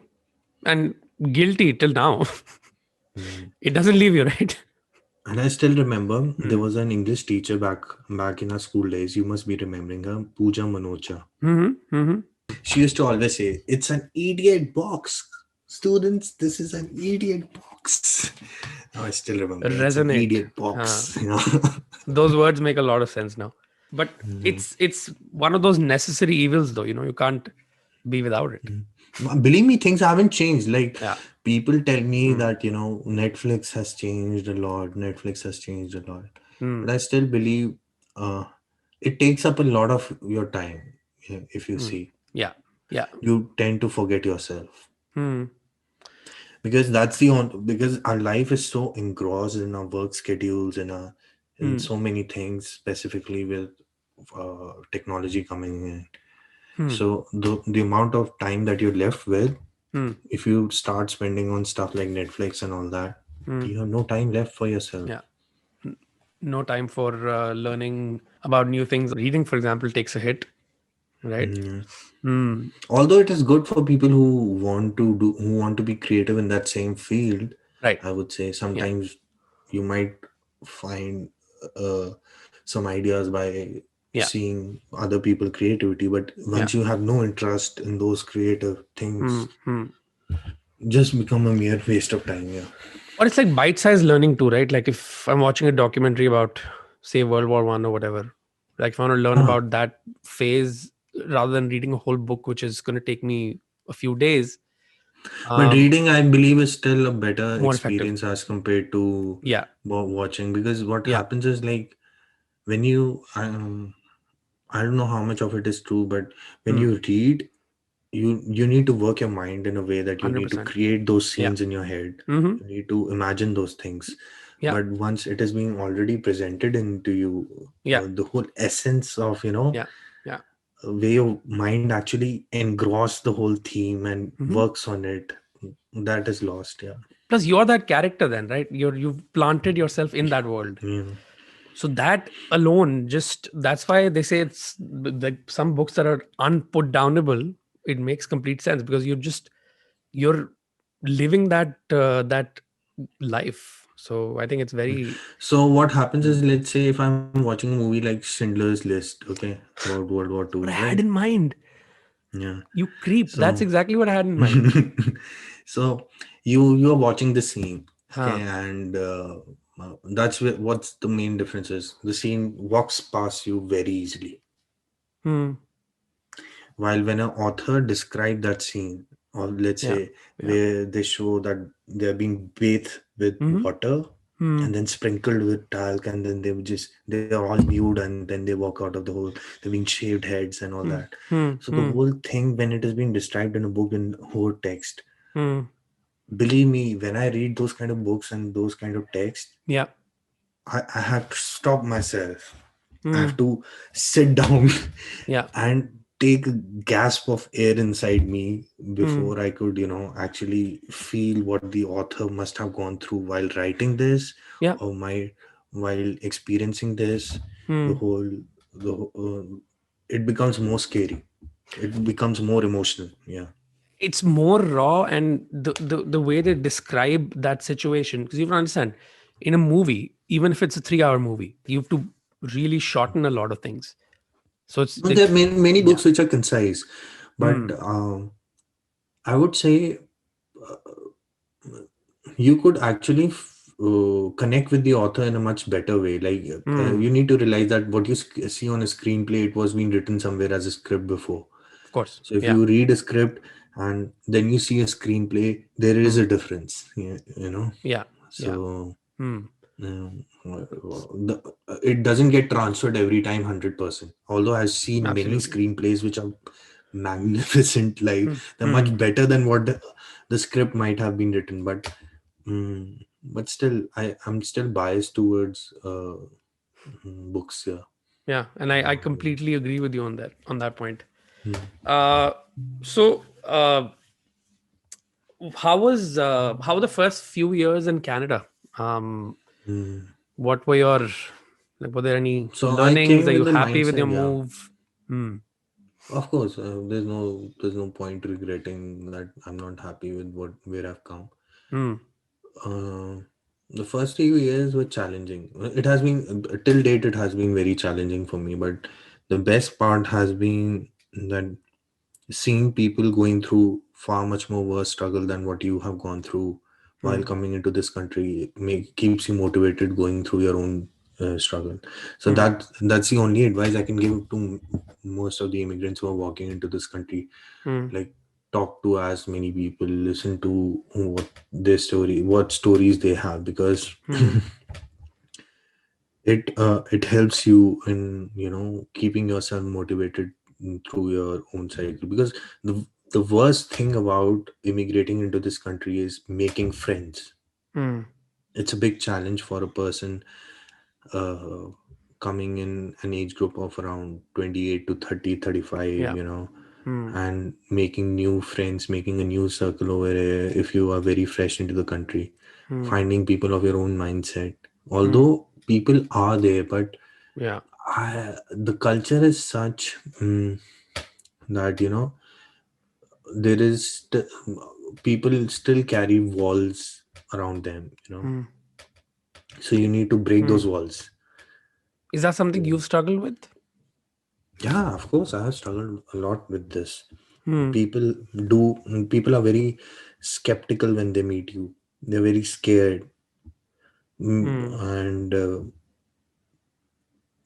And guilty till now. Mm. It doesn't leave you, right? And I still remember there Hmm. was an English teacher back in our school days. You must be remembering her, Pooja Manocha. Mm-hmm. Mm-hmm. She used to always say, "It's an idiot box, students. This is an idiot box." Now I still remember. It's an Resonate. idiot box. You know? Those words make a lot of sense now. But Mhm. it's one of those necessary evils though, you can't be without it. Believe me, things haven't changed. Like Yeah. people tell me Hmm. that Netflix has changed a lot. Netflix has changed a lot, Hmm. but I still believe uh, it takes up a lot of your time. Yeah, if you Hmm. see, Yeah. Yeah. you tend to forget yourself Hmm. because that's the on because our life is so engrossed in our work schedules and in Hmm. so many things, specifically with technology coming in. Hmm. So the amount of time that you're left with, Hmm. if you start spending on stuff like Netflix and all that, Hmm. you have no time left for yourself. Yeah. No time for learning about new things. Reading, for example, takes a hit, right? Mhm. Hmm. Although it is good for people who want to be creative in that same field, Right. I would say Yeah. sometimes you might find uh, some ideas by Yeah. seeing other people creativity, but Yeah. once you have no interest in those creative Hmm. things, Hmm. just become a mere waste of time. Yeah. Or it's like bite-sized learning too, right? Like if I'm watching a documentary about, say, World War I or whatever, like if I want to learn Yeah. about that phase rather than reading a whole book, which is going to take me a few days, But um, reading, I believe, is still a better more effective. experience as compared to Yeah. watching, because what Yeah. happens is like when I don't know how much of it is true, but when Hmm. you read, you need to work your mind in a way that you need to 100%. create those Yeah. scenes in your head. Mm-hmm. You need to imagine those things. Yeah. But once it is being already presented into you, Yeah. the whole essence of Yeah. Yeah. way your mind actually engross the whole theme and Mm-hmm. works on it, that is lost. Yeah. Plus, you're that character then, right? You've planted yourself in that world. Yeah. So that alone, just that's why they say it's like some books that are unput downable. It makes complete sense because you're living that life. So I think it's very So what happens mm, is, let's say if I'm watching a movie like Schindler's List, okay, about World War that's Two, what I right? had in mind. Yeah. You creep. That's So, exactly what I had in mind. so you are watching the scene, okay, Huh. and what's the main difference is the scene walks past you very easily. Hmm. While when an author describe that scene, or let's Yeah. say Yeah. where they show that they're being bathed with Mm-hmm. water Hmm. and then sprinkled with talc, and then they're all nude, and then they walk out of the hole. They're being shaved heads and all Hmm. that. Hmm. So the Hmm. whole thing, when it is being described in a book in whole text, Hmm. believe me, when I read those kind of books and those kind of text, Yeah. I have to stop myself. I have Hmm. to sit down Yeah. and take a gasp of air inside me Hmm. before I could, actually feel what the author must have gone through while writing this, Yeah. or while experiencing this. The Hmm. whole, it becomes more scary. It becomes more emotional. Yeah. It's more raw, and the way they describe that situation, because you have to understand, in a movie, even if it's a 3 hour movie, you have to really shorten a lot of things. So No, it there are many yeah. books which are concise, but Hmm. I would say you could actually connect with the author in a much better way. Like, Hmm. you need to realize that what you see on a screenplay, it was being written somewhere as a script before. Of course. So if Yeah. you read a script and then you see a screenplay, there is Hmm. a difference. Yeah. Yeah. Yeah. So Hmm. it doesn't get transferred every time 100%. Although I've seen many Absolutely. screenplays which are magnificent, like Hmm. they're Hmm. much better than what the script might have been written. But still, I'm still biased towards books. Yeah. Yeah, and I completely agree with you on that point. Mm, uh so how were the first few years in Canada? um mm. what were your, like, were there any So I learnings? came Are with you the happy with your mindset. Yeah. move? Hmm. Of course, there's no point regretting that I'm not happy with what where I've come. Hmm. Uh, the first few years were challenging. It has been till date. It has been very challenging for me. But the best part has been that seeing people going through far much more worse struggle than what you have gone through while Hmm. coming into this country keeps you motivated going through your own struggle. So Hmm. that's the only advice I can give to most of the immigrants who are walking into this country. Hmm. Like, talk to as many people, listen to what stories they have, because Hmm. it helps you in keeping yourself motivated through your own cycle. Because the worst thing about immigrating into this country is making friends. Hmm. It's a big challenge for a person uh, coming in an age group of around 28 to 30, 35, Yeah. Hmm. and making new friends, making a new circle over here if you are very fresh into the country, Hmm. finding people of your own mindset. Hmm. Although people are there, but Yeah. the culture is such that there is people still carry walls around them. Hmm. So you need to break Hmm. those walls. Is that something you've struggled with? Yeah, of course, I have struggled a lot with this. Hmm. People people are very skeptical when they meet you. They're very scared. Hmm. And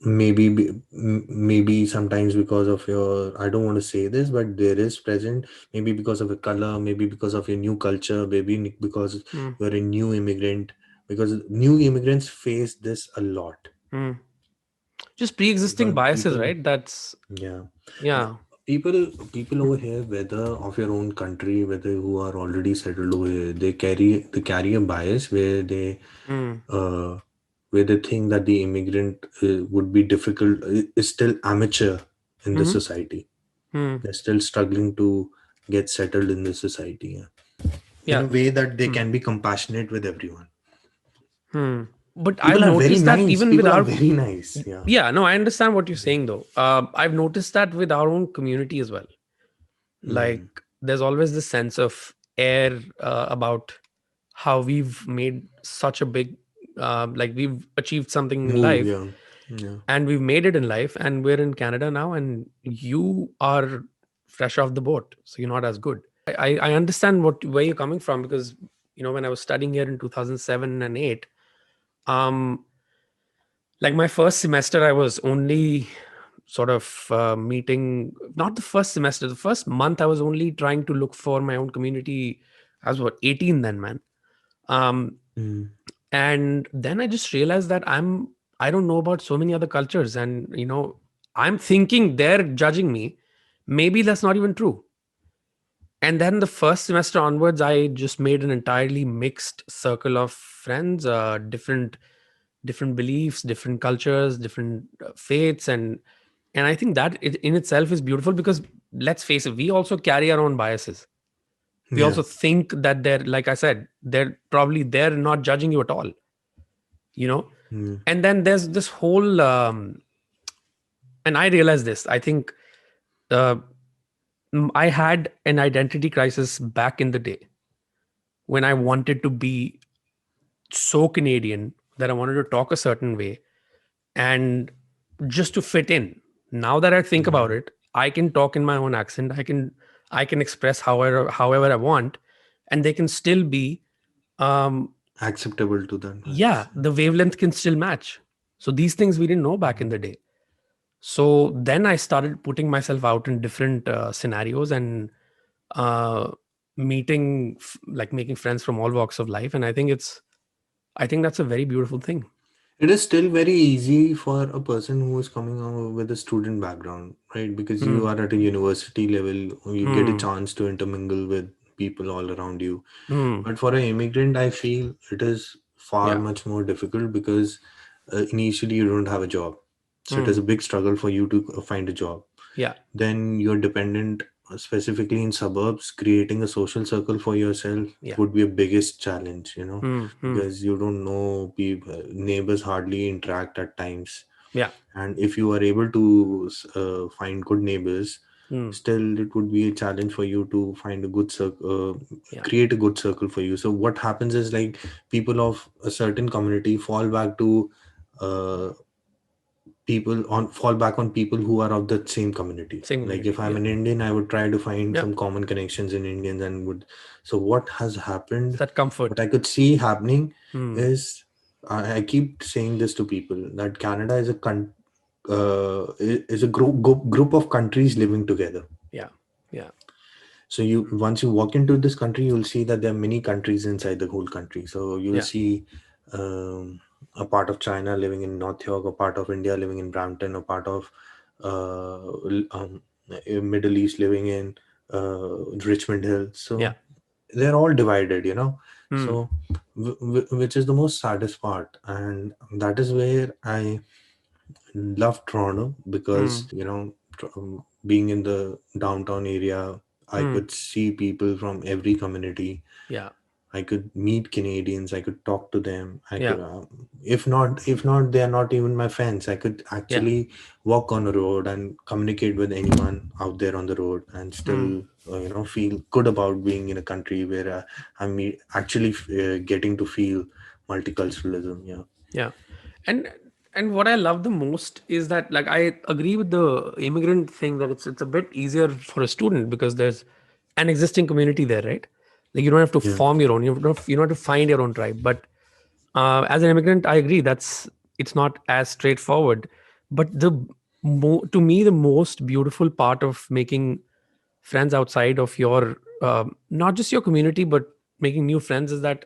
maybe sometimes because of your, I don't want to say this, but there is present, maybe because of a color, maybe because of your new culture, maybe because Hmm. you're a new immigrant, because new immigrants face this a lot. Hmm. Just pre-existing Because biases, people, right? That's yeah, the yeah. people over here, whether of your own country, whether who are already settled over here, they carry a bias Hmm. uh, where they think that the immigrant would be difficult, is still amateur in the Hmm. society. Hmm. They're still struggling to get settled in the society, yeah. In Yeah. a way that they Hmm. can be compassionate with everyone. Hmm. But I've People are very noticed that nice. even with People are our, very nice. Yeah. yeah, no, I understand what you're saying though. I've noticed that with our own community as well. Like, Mm. there's always this sense of air about how we've made such a big, like, we've achieved something in Move. life, Yeah. Yeah. and we've made it in life, and we're in Canada now, and you are fresh off the boat, so you're not as good. I understand where you're coming from, because when I was studying here in 2007 and 8, um like, my first semester, I was only sort of meeting, not the first semester, the first month, I was only trying to look for my own community. I was, what, 18 then, man. um Mm. and then I just realized that I don't know about so many other cultures, and I'm thinking they're judging me. Maybe that's not even true. And then the first semester onwards, I just made an entirely mixed circle of friends, different different beliefs, different cultures, different faiths, and I think that in itself is beautiful because let's face it, we also carry our own biases. We Yeah. also think that they're, like I said, they're not judging you at all, you know. Mm. And then there's this whole and I realized this. I think uh, I had an identity crisis back in the day when I wanted to be so Canadian that I wanted to talk a certain way and just to fit in. Now that I think about Mm. it, I can talk in my own accent. I can express however I want, and they can still be Acceptable to that yeah, max. the wavelength can still match. So these things we didn't know back in the day. So then I started putting myself out in different scenarios and uh, like making friends from all walks of life. And I think that's a very beautiful thing. It is still very easy for a person who is coming out with a student background, right? Because Hmm. you are at a university level, you get a Hmm. chance to intermingle with people all around you. Hmm. But for an immigrant, I feel it is far Yeah. much more difficult because initially you don't have a job. So it Hmm. is a big struggle for you to find a job. Yeah. Then you're dependent, specifically in suburbs, creating a social circle for yourself Yeah. would be a biggest challenge, you know, Hmm. Hmm. because you don't know people, neighbors hardly interact at times. Yeah. And if you are able to find good neighbors, Hmm. still it would be a challenge for you to find a good circle, Yeah. create a good circle for you. So what happens is like people of a certain community fall back to uh, people on fall back on people who are of the same community. Same Like community. if I'm Yeah. an Indian, I would try to find Yeah. some common connections in Indians and would. So what has It's happened, that what comfort. I could see happening Hmm. is I keep saying this to people that Canada is is a group of countries living together. Yeah. Yeah. So you once you walk into this country, you'll see that there are many countries inside the whole country. So you'll Yeah. see um, a part of China living in North York, a part of India living in Brampton, a part of Middle East living in Richmond Hill. Yeah. So they're all divided, you know. Hmm. So which is the most saddest part, and that is where I love Toronto because Hmm. being in the downtown area, I Hmm. could see people from every community. Yeah. I could meet Canadians. I could talk to them. I Yeah. could, if not, they are not even my friends. I could Yeah. actually walk on a road and communicate with anyone out there on the road, and Hmm. still, feel good about being in a country where actually getting to feel multiculturalism. Yeah. Yeah. And and what I love the most is that, like, I agree with the immigrant thing that it's a bit easier for a student because there's an existing community there, right? Like, you don't have to Yeah. form your own. You don't have to find your own tribe. But as an immigrant, I agree that's it's not as straightforward. But to me, the most beautiful part of making friends outside of your not just your community, but making new friends is that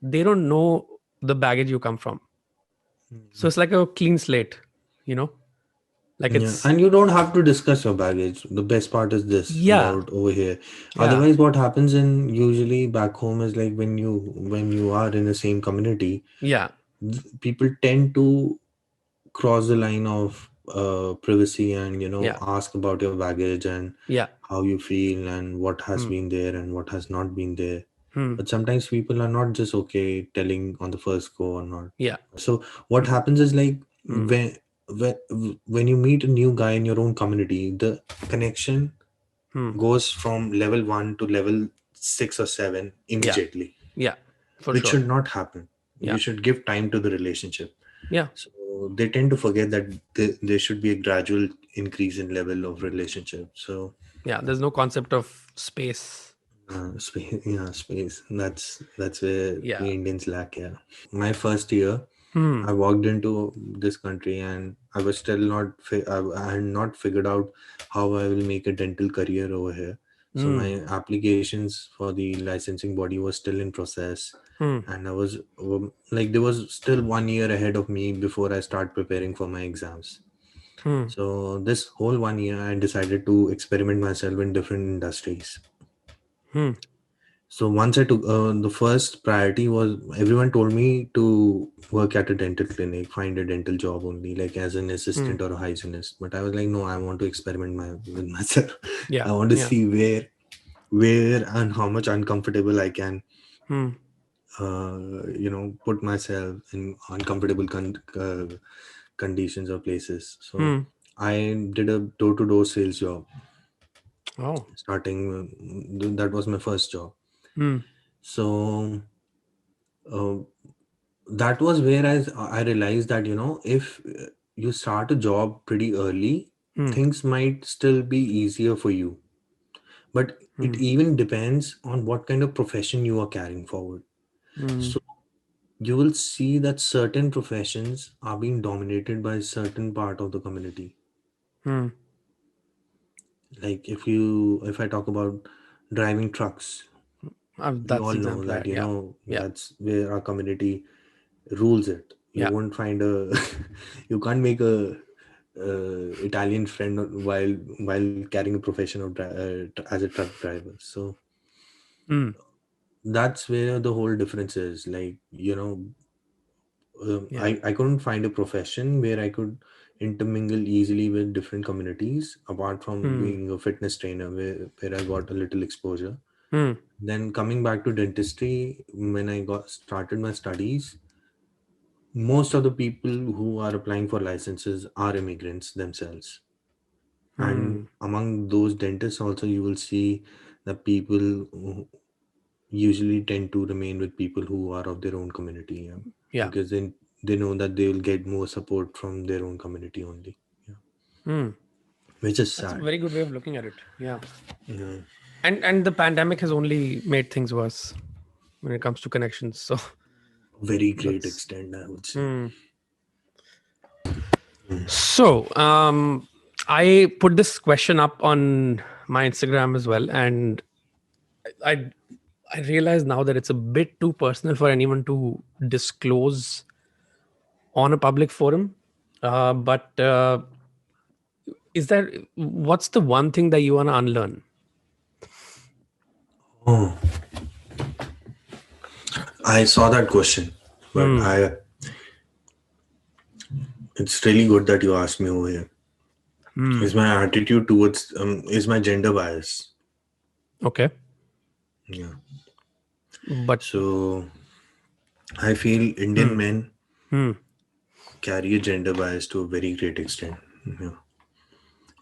they don't know the baggage you come from. So it's like a clean slate, you know, like Yeah, it's and you don't have to discuss your baggage. The best part is this yeah, about over here. yeah, Otherwise, what happens in usually back home is like when you are in the same community, yeah, people tend to cross the line of privacy and yeah, ask about your baggage and yeah, how you feel and what has hmm, been there and what has not been there. hmm, But sometimes people are not just okay telling on the first go or not. yeah, So what happens is like hmm, when when you meet a new guy in your own community, the connection hmm, goes from level 1 to level 6 or 7 yeah, immediately, yeah, for which sure, should not happen. yeah, You should give time to the relationship. yeah, So they tend to forget that there should be a gradual increase in level of relationship. So yeah. There's no concept of space. space, yeah, space. That's where Yeah, we Indians lack. Yeah, my first year, hmm, I walked into this country and I was still I had not figured out how I will make a dental career over here. So hmm, my applications for the licensing body was still in process, hmm, and I was like there was still 1 year ahead of me before I start preparing for my exams. hmm, So this whole 1 year, I decided to experiment myself in different industries. hmm, So once I took the first priority was everyone told me to work at a dental clinic, find a dental job only, like as an Hmm. assistant or a hygienist. But I was like, no, I want to experiment with myself. Yeah. I want to Yeah. see where and how much uncomfortable I can, Hmm. put myself in uncomfortable conditions or places. So Hmm. I did a door-to-door sales job Oh. starting. That was my first job. Hmm. So uh, that was where I realized that if you start a job pretty early, Hmm. things might still be easier for you, but it Hmm. even depends on what kind of profession you are carrying forward. Hmm. So you will see that certain professions are being dominated by certain part of the community. Hmm. Like if I talk about driving trucks, we That's all the know example I that had. Yeah. Yeah. that's where our community rules it. You Yeah. won't find a you can't make a Italian friend while carrying a profession of as a truck driver. So Hmm. that's where the whole difference is. Like Yeah. I couldn't find a profession where I could intermingle easily with different communities apart from Hmm. being a fitness trainer where I got a little exposure. Hmm. Then coming back to dentistry, when I got started my studies, most of the people who are applying for licenses are immigrants themselves. And Hmm. among those dentists also you will see that people who usually tend to remain with people who are of their own community, yeah, Yeah. because they know that they will get more support from their own community only, yeah, Hmm. which is That's a sad. very good way of looking at it. Yeah. Yeah. And the pandemic has only made things worse when it comes to connections. So Very great that's. extent, I would say. Hmm. So I put this question up on my Instagram as well, and I I realize now that it's a bit too personal for anyone to disclose on a public forum. But is there what's the one thing that you want to unlearn? Oh, I saw that question, but Hmm. I it's really good that you asked me over here. Hmm. Is my attitude towards is my gender bias. Okay. Yeah. But So I feel Indian hmm. men Hmm. carry a gender bias to a very great extent. Yeah.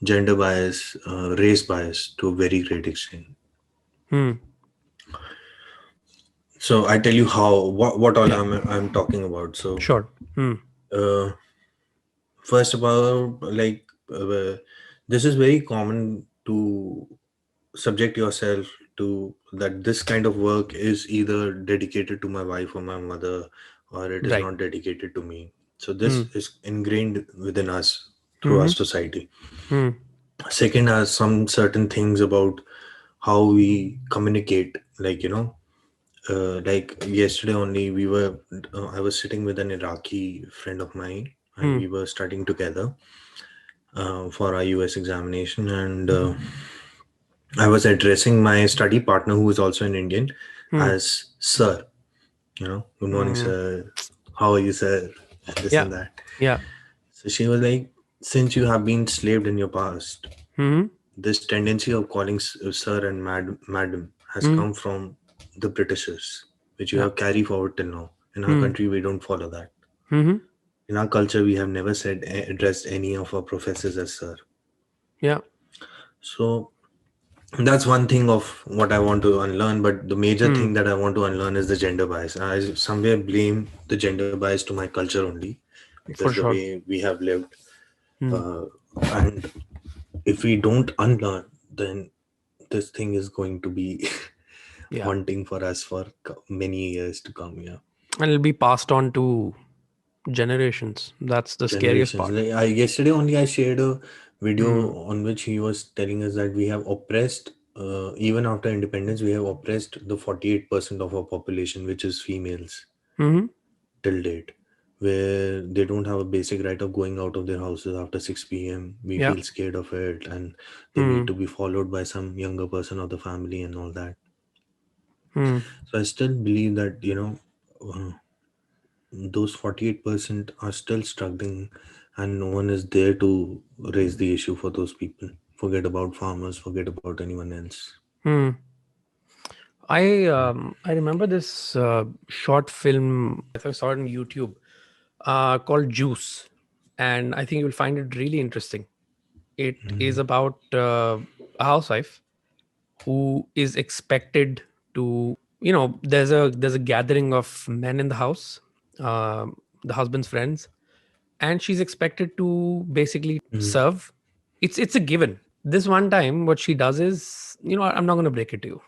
Gender bias, race bias to a very great extent. Hmm. So I tell you how what all Yeah. I'm talking about. So Sure. Hmm. uh, first about like this is very common to subject yourself to that this kind of work is either dedicated to my wife or my mother, or it is Right. not dedicated to me. So Hmm. this is ingrained within us through our Hmm. society. Hmm. Second are some certain things about how we communicate, like like yesterday only I was sitting with an Iraqi friend of mine, and Hmm. we were studying together for our US examination, and I was addressing my study partner, who is also an Indian, Hmm. as sir. Good morning, Hmm. sir. How are you, sir? And this Yeah. and that. Yeah. So she was like, since you have been slaved in your past, Hmm. this tendency of calling sir and madam has Hmm. come from the Britishers, which you Yeah. have carried forward till now. In our Hmm. country, we don't follow that. Hmm. In our culture, we have never said addressed any of our professors as sir. Yeah. So that's one thing of what I want to unlearn. But the major Hmm. thing that I want to unlearn is the gender bias. I somewhere blame the gender bias to my culture only, because For the sure. way we have lived. Hmm. Uh, and if we don't unlearn, then this thing is going to be Yeah. haunting for us for many years to come. Yeah, And it'll be passed on to generations. That's the scariest generations. part. Like yesterday only, I shared a Hmm. video on which he was telling us that we have oppressed. Even after independence, we have oppressed the 48% of our population, which is females, Hmm. till date, where they don't have a basic right of going out of their houses after 6 p.m. We Yeah. feel scared of it, and they need Hmm. to be followed by some younger person of the family and all that. Hmm. So I still believe that, uh, those 48% are still struggling, and no one is there to raise the issue for those people. Forget about farmers, forget about anyone else. Hmm. I remember this short film I saw it on YouTube called Juice, and I think you'll find it really interesting. It is about a housewife who is expected to, there's a gathering of men in the house, the husband's friends, and she's expected to basically Mm, serve. It's a given. This one time, what she does is, I'm not going to break it to you.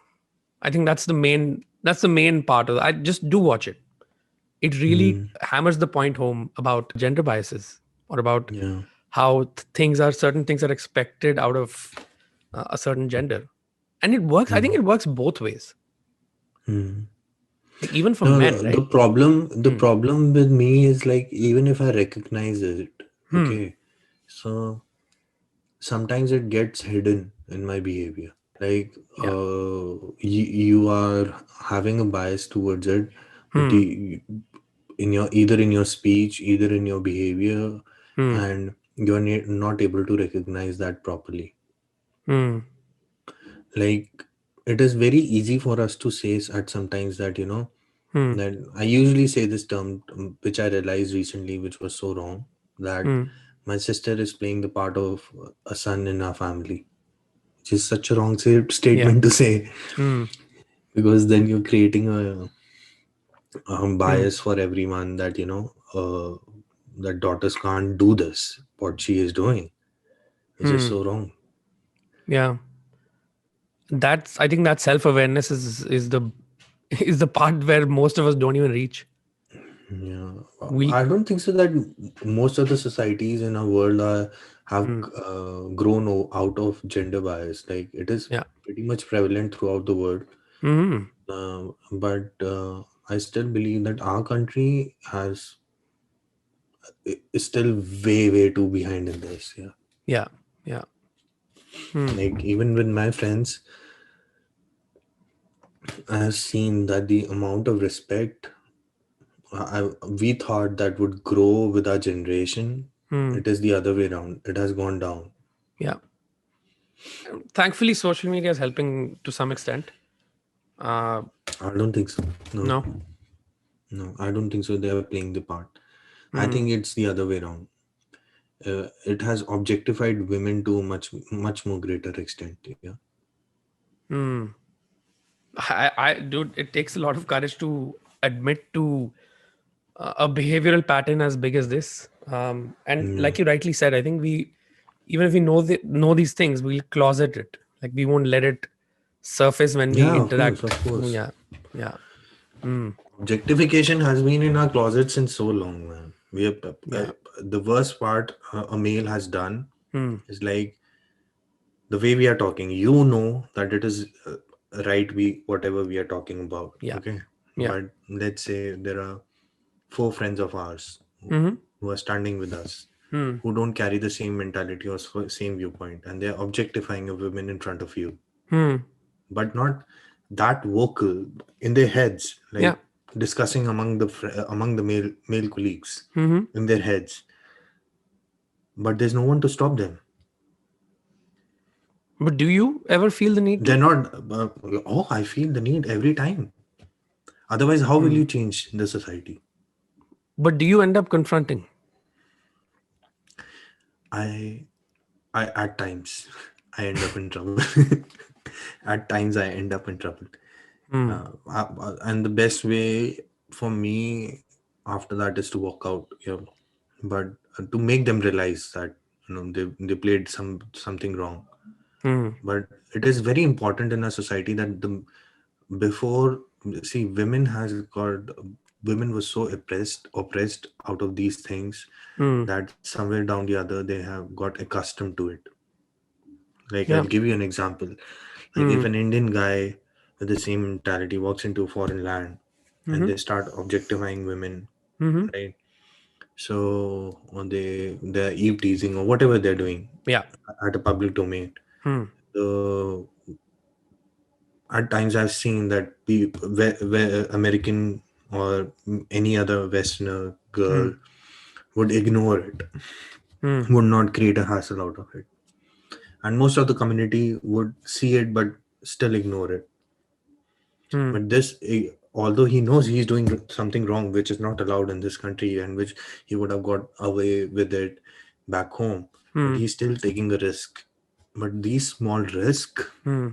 I think that's the main part of it. I just do watch it. It really mm, hammers the point home about gender biases, or about yeah. how certain things are expected out of a certain gender, and it works. I think Mm, it works both ways, mm. like even for No, men, the right? Hmm. problem with me is like, even if I recognize it, Hmm. okay, so sometimes it gets hidden in my behavior. Like, Yeah. you are having a bias towards it, but Hmm. in your, either in your speech, either in your behavior, Hmm. and you're not able to recognize that properly. Hmm. Like, it is very easy for us to say at sometimes that, Hmm. that I usually say this term, which I realized recently, which was so wrong, that Hmm. my sister is playing the part of a son in our family, which is such a wrong Yeah. statement to say, Hmm. because then you're creating a Hmm. bias for everyone, that, that daughters can't do this, what she is doing, which is Hmm. so wrong. Yeah. I think that self-awareness is the is the part where most of us don't even reach. Yeah, We I don't think so that most of the societies in our world have Hmm. grown out of gender bias. Like, it is Yeah. pretty much prevalent throughout the world. Hmm. But I still believe that our country is still way too behind in this. Yeah, Yeah. Yeah. Hmm. like, even with my friends, I have seen that the amount of respect, we thought that would grow with our generation, Hmm. it is the other way around. It has gone down. Yeah. Thankfully, social media is helping to some extent. Uh, I don't think so. No, no. no, I don't think so. They are playing the part. I Hmm. think it's the other way around. It has objectified women to much more greater extent. Yeah. Hmm. Dude, it takes a lot of courage to admit to a behavioral pattern as big as this. And Yeah. like you rightly said, I think even if we know these things, we'll closet it. Like we won't let it surface when we Yeah, of course, interact. of Oh, course. yeah, yeah, mm, Objectification has been in our closet since so long, man. We have, yeah, the worst part a male has done mm, is like, the way we are talking. That it is right. Whatever we are talking about. yeah, Okay, yeah, but let's say there are four friends of ours mm-hmm, who are standing with us, mm, who don't carry the same mentality or same viewpoint, and they're objectifying a woman in front of you, mm, but not that vocal, in their heads, yeah, like discussing among the male colleagues, mm-hmm. in their heads, but there's no one to stop them. But do you ever feel the need They're to? not. Oh, I feel the need every time. Otherwise, how will Mm. you change the society? But do you end up confronting? I, at times, I end up in trouble. At times, I end up in trouble. Mm, And the best way for me after that is to walk out. Yeah, but to make them realize that, they played something wrong. mm, But it is very important in our society that the before see, women was so oppressed out of these things, mm, that somewhere down the other they have got accustomed to it. Like, yeah, I'll give you an example. Like, if mm, an Indian guy with the same mentality walks into a foreign land and mm-hmm, they start objectifying women, mm-hmm, right? So, or they're eve teasing or whatever they're doing yeah, at a public domain. mm, The at times I've seen that people, where American or any other Westerner Hmm. girl would ignore it, Hmm. would not create a hassle out of it, and most of the community would see it but still ignore it. Hmm. But this, although he knows he's doing something wrong, which is not allowed in this country, and which he would have got away with it back home, but Hmm. he's still taking a risk. But these small risks Hmm.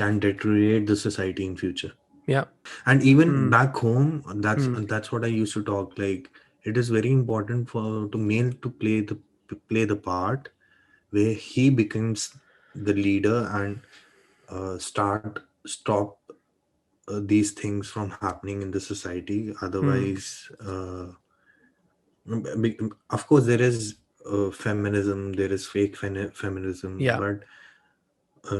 can deteriorate the society in future. Yeah. And even Hmm. back home, Hmm. that's what I used to talk, like it is very important for to male to play the part where he becomes the leader and stop these things from happening in the society. Hmm. Otherwise, of course there is feminism, there is fake feminism, Yeah. but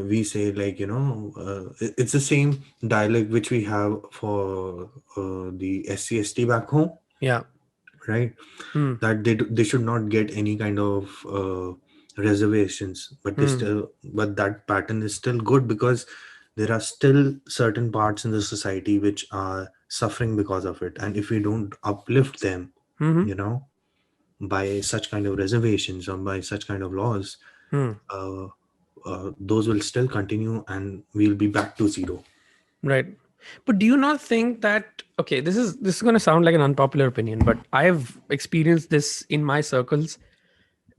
we say, like, it's the same dialect which we have for the SCST back home, Yeah. right? Hmm. That they should not get any kind of reservations, but they Hmm. still, but that pattern is still good because there are still certain parts in the society which are suffering because of it, and if we don't uplift them, Hmm. you know by such kind of reservations or by such kind of laws, Hmm. uh, those will still continue and we'll be back to zero. Right. But do you not think that, okay, this is going to sound like an unpopular opinion, but I've experienced this in my circles,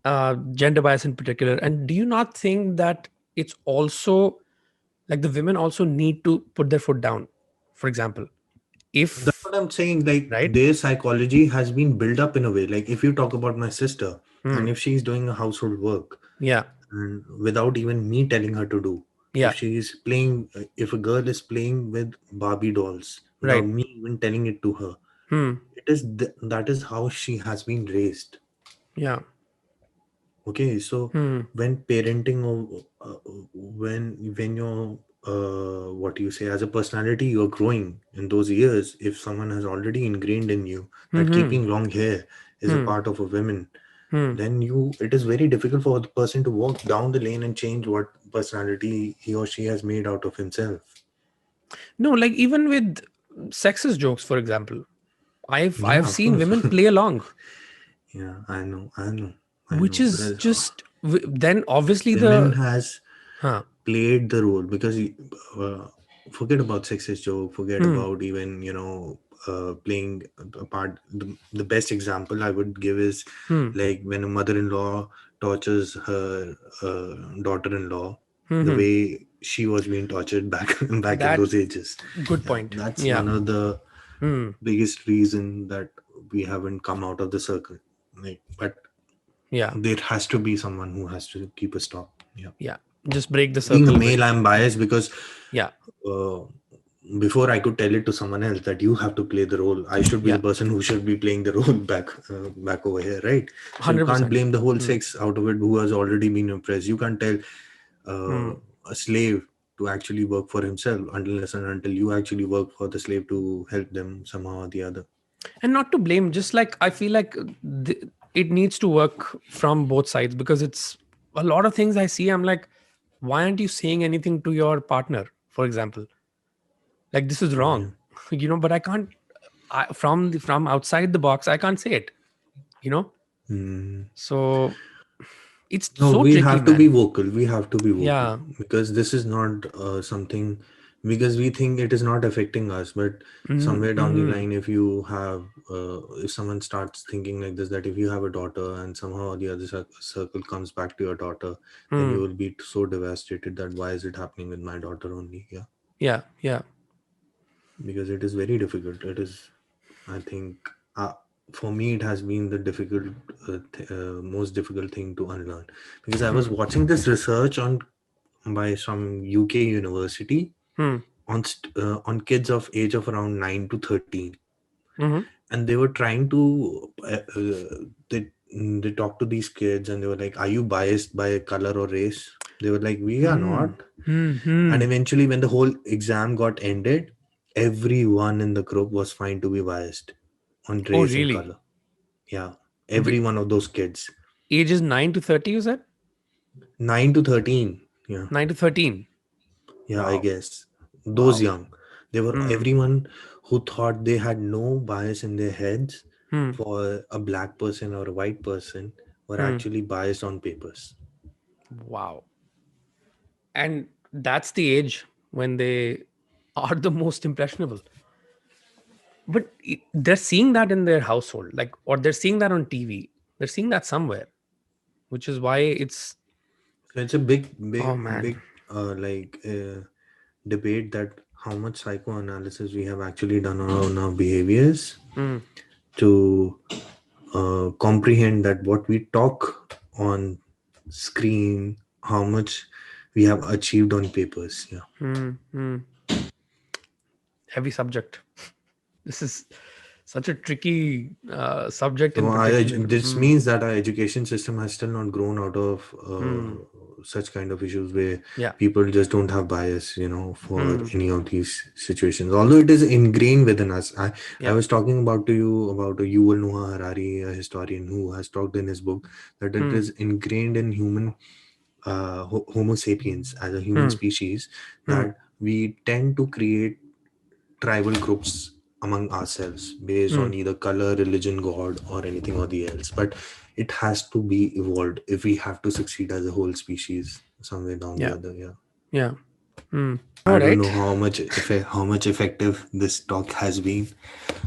gender bias in particular. And do you not think that it's also like the women also need to put their foot down? For example, That's if what I'm saying. Like, right? their psychology has been built up in a way. Like, if you talk about my sister, Hmm. and if she's doing a household work, Yeah. and without even me telling her to do, Yeah. if a girl is playing with Barbie dolls without Right. me even telling it to her, Hmm. that is how she has been raised. Yeah. Okay, so Hmm. when parenting, or when you're, what you say, as a personality, you're growing in those years. If someone has already ingrained in you Hmm. that Hmm. keeping long hair is a Hmm. part of a woman, Hmm. then it is very difficult for the person to walk down the lane and change what personality he or she has made out of himself. No, like even with sexist jokes, for example, I've Yeah, of seen course. women play along, Yeah, I which know. is just then obviously Women the has huh. played the role because uh, forget about sexist joke, forget Hmm. about even playing a part. The best example I would give is Hmm. like when a mother-in-law tortures her daughter-in-law, Hmm. the Hmm. way she was being tortured back in That those ages. good Yeah, point. that's Yeah. one of the Hmm. biggest reason that we haven't come out of the circle. Like, but Yeah. there has to be someone who has to keep a stop. Yeah. Yeah. Just break the Being a circle a bit. male, I'm biased because Yeah. uh, before I could tell it to someone else that you have to play the role, I should be Yeah. the person who should be playing the role back over here, right? So you can't 100%. blame the whole Hmm. sex out of it who has already been oppressed. You can't tell Hmm. a slave to actually work for himself unless and until you actually work for the slave to help them somehow or the other. And not to blame, just like I feel like it needs to work from both sides, because it's a lot of things I see. I'm like, why aren't you saying anything to your partner, for example? Like, this is Yeah. wrong, but I can't. From outside the box, I can't say it. You know, Mm. so it's No, so we tricky, have to be man. vocal. We have to be vocal Yeah. because this is not something, because we think it is not affecting us, but somewhere down the Mm-hmm. line, if someone starts thinking like this, that if you have a daughter and somehow or the other circle comes back to your daughter, then Hmm. you will be so devastated that why is it happening with my daughter only? Yeah, Yeah. Yeah. because it is very difficult. It is, I think, uh, for me, it has been the most difficult thing to unlearn. Because I was Hmm. watching this research by some UK university Hmm. on kids of age of around 9 to 13, Mm-hmm. and they were trying to they talked to these kids and they were like, "Are you biased by color or race?" They were like, "We are Hmm. not." Hmm. And eventually, when the whole exam got ended, everyone in the group was found to be biased on Oh, race and really? color. Yeah, every one of those kids. Ages 9 to 30, you said? 9 to 13. Yeah. 9 to 13. Yeah, I Wow. guess. Those Wow. young. They were Hmm. everyone who thought they had no bias in their heads Hmm. for a black person or a white person were Hmm. actually biased on papers. Wow. And that's the age when they are the most impressionable. But they're seeing that in their household, like, or they're seeing that on TV. They're seeing that somewhere, which is why it's, So it's a big, oh big, man. big, debate that how much psychoanalysis we have actually done on our behaviors Hmm. to comprehend that what we talk on screen, how much we have achieved on papers. Yeah. Hmm. Hmm. Heavy subject. This is such a tricky subject So in particular. this Hmm. means that our education system has still not grown out of Hmm. such kind of issues where Yeah. people just don't have bias, for Hmm. any of these situations. Although it is ingrained within us. I Yeah. was talking about to you about Yuval Noah Harari, a historian who has talked in his book that it Hmm. is ingrained in human Homo sapiens as a human Hmm. species Hmm. that we tend to create tribal groups among ourselves based Hmm. on either color, religion, god, or anything or the else. But it has to be evolved if we have to succeed as a whole species somewhere down the Yeah. other. Yeah. Yeah. Hmm. I All don't right. know how much effective this talk has been,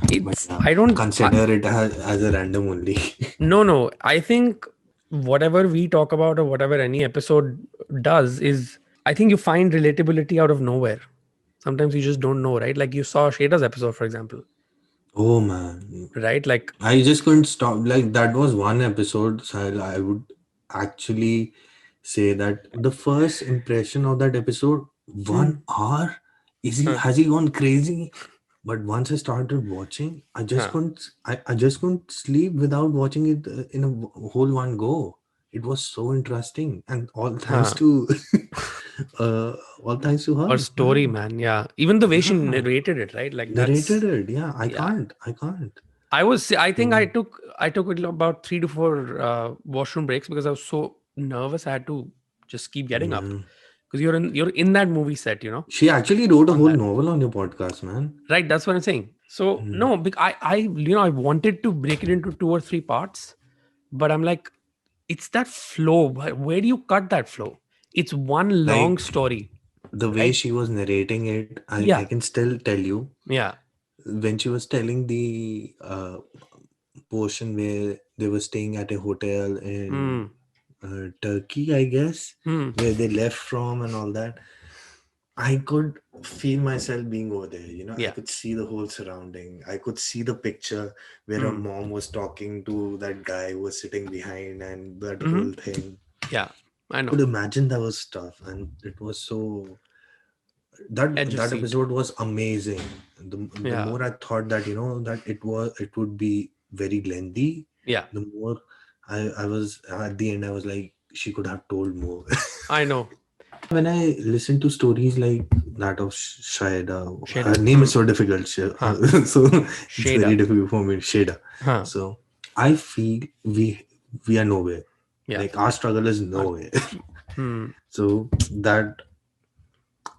but It's, yeah, I don't, consider it as a random only. no, no. I think whatever we talk about or whatever any episode does is, I think you find relatability out of nowhere. Sometimes you just don't know, right? Like you saw Shada's episode, for example, Oh man, right? Like, I just couldn't stop. Like that was one episode. So I would actually say that the first impression of that episode, hmm, 1 hour, is he huh, has he gone crazy? But once I started watching, huh, I just couldn't sleep without watching it in a whole one go. It was so interesting, and all thanks huh. to uh, all thanks to Or her, story, man. man. Yeah. Even the way she Yeah, narrated it, right? Like narrated that's, it. Yeah, yeah. I can't. I think So I took about 3 to 4 washroom breaks because I was so nervous. I had to just keep getting up yeah. because you're in that movie set, She actually wrote a on whole that. novel on your podcast, man. Right. That's what I'm saying. So Mm. no, I wanted to break it into 2 or 3 parts, but I'm like, it's that flow. Where do you cut that flow? It's one long Like story, the way right? she was narrating it, I Yeah. can still tell you Yeah. when she was telling the portion where they were staying at a hotel in Hmm. Turkey, I guess, Hmm. where they left from and all that. I could feel myself being over there. I Yeah. could see the whole surrounding. I could see the picture where a Hmm. mom was talking to that guy who was sitting behind and that Hmm. whole thing. Yeah. I Could know. imagine that was stuff, and it was so Edge of that seat. episode was amazing. The Yeah. more I thought that that it would be very lengthy, Yeah. the more I was at the end. I was like, she could have told more. I know. When I listen to stories like that of Shaida, her Shada. name Hmm. is so difficult, Huh. so it's very Shada. difficult for me, Shada. Huh. So I feel we are nowhere. Yeah. Like our struggle is Our- nowhere. Hmm. So that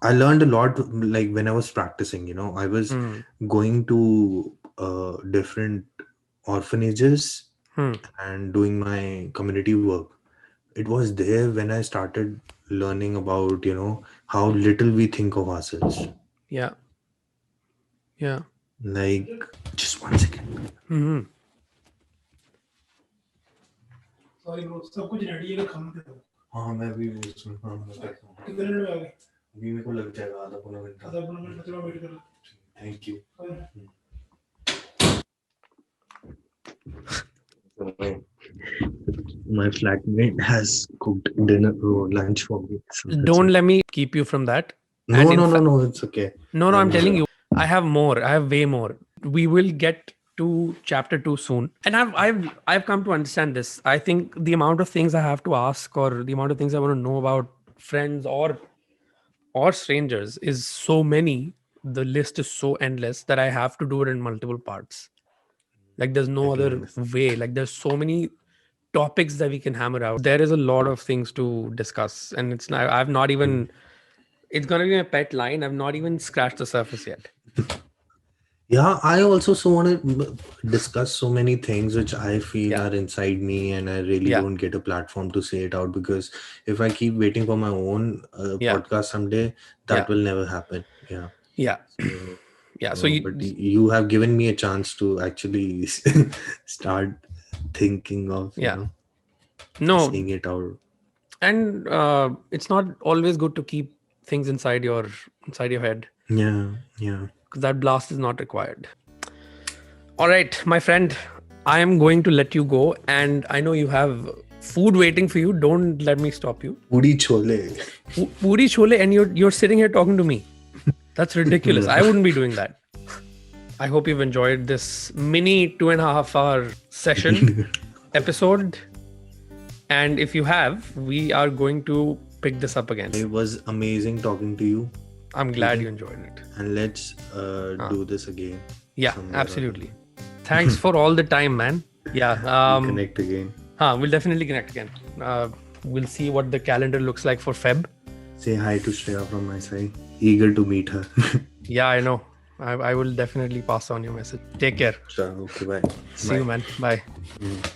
I learned a lot. Like when I was practicing, I was Hmm. going to different orphanages Hmm. and doing my community work. It was there when I started learning about how little we think of ourselves. Yeah. Yeah. Like, just 1 second. Hmm. Sorry bro सब कुछ ready है खाना दे दो हाँ मैं भी उसमें हाँ मैं करता हूँ कितने मिनट में आ गए अभी मेरे को लग जाएगा आधा पौना घंटा आधा पौना मिनट चलो वेट कर लो thank you Fine. My flatmate has cooked dinner lunch for me, so that's Don't it. let me keep you from that. No, no, no, no, it's okay. No, no, I'm I'm telling you, I have more. I have way more. We will get to chapter 2 soon. And I've come to understand this. I think the amount of things I have to ask or the amount of things I want to know about friends or strangers is so many. The list is so endless that I have to do it in multiple parts. Like there's I no can other understand. way. Like there's so many topics that we can hammer out. There is a lot of things to discuss. And it's not, I've not even It's gonna be my pet line. I've not even scratched the surface yet. Yeah, I also want to discuss so many things which I feel Yeah. are inside me, and I really Yeah. don't get a platform to say it out, because if I keep waiting for my own Yeah. podcast someday, Yeah. that will never happen. Yeah. Yeah. So, Yeah. So but you have given me a chance to actually start thinking of, yeah. No, saying it out. and it's not always good to keep things inside your head, Yeah, yeah. because that blast is not required. All right, my friend, I am going to let you go, and I know you have food waiting for you. Don't let me stop you. Puri chole. Puri chole, and you're sitting here talking to me. That's ridiculous. I wouldn't be doing that. I hope you've enjoyed this mini 2.5 hour session episode. And if you have, we are going to pick this up again. It was amazing talking to you, I'm glad you enjoyed it. and let's do this again. Yeah, somewhere or absolutely. Thanks for all the time, man. Yeah. Connect again. We'll definitely connect again. We'll see what the calendar looks like for Feb. Say hi to Shreya from my side. Eager to meet her. Yeah, I know. I will definitely pass on your message. Take care. Okay, bye. See you, man. Bye. Mm.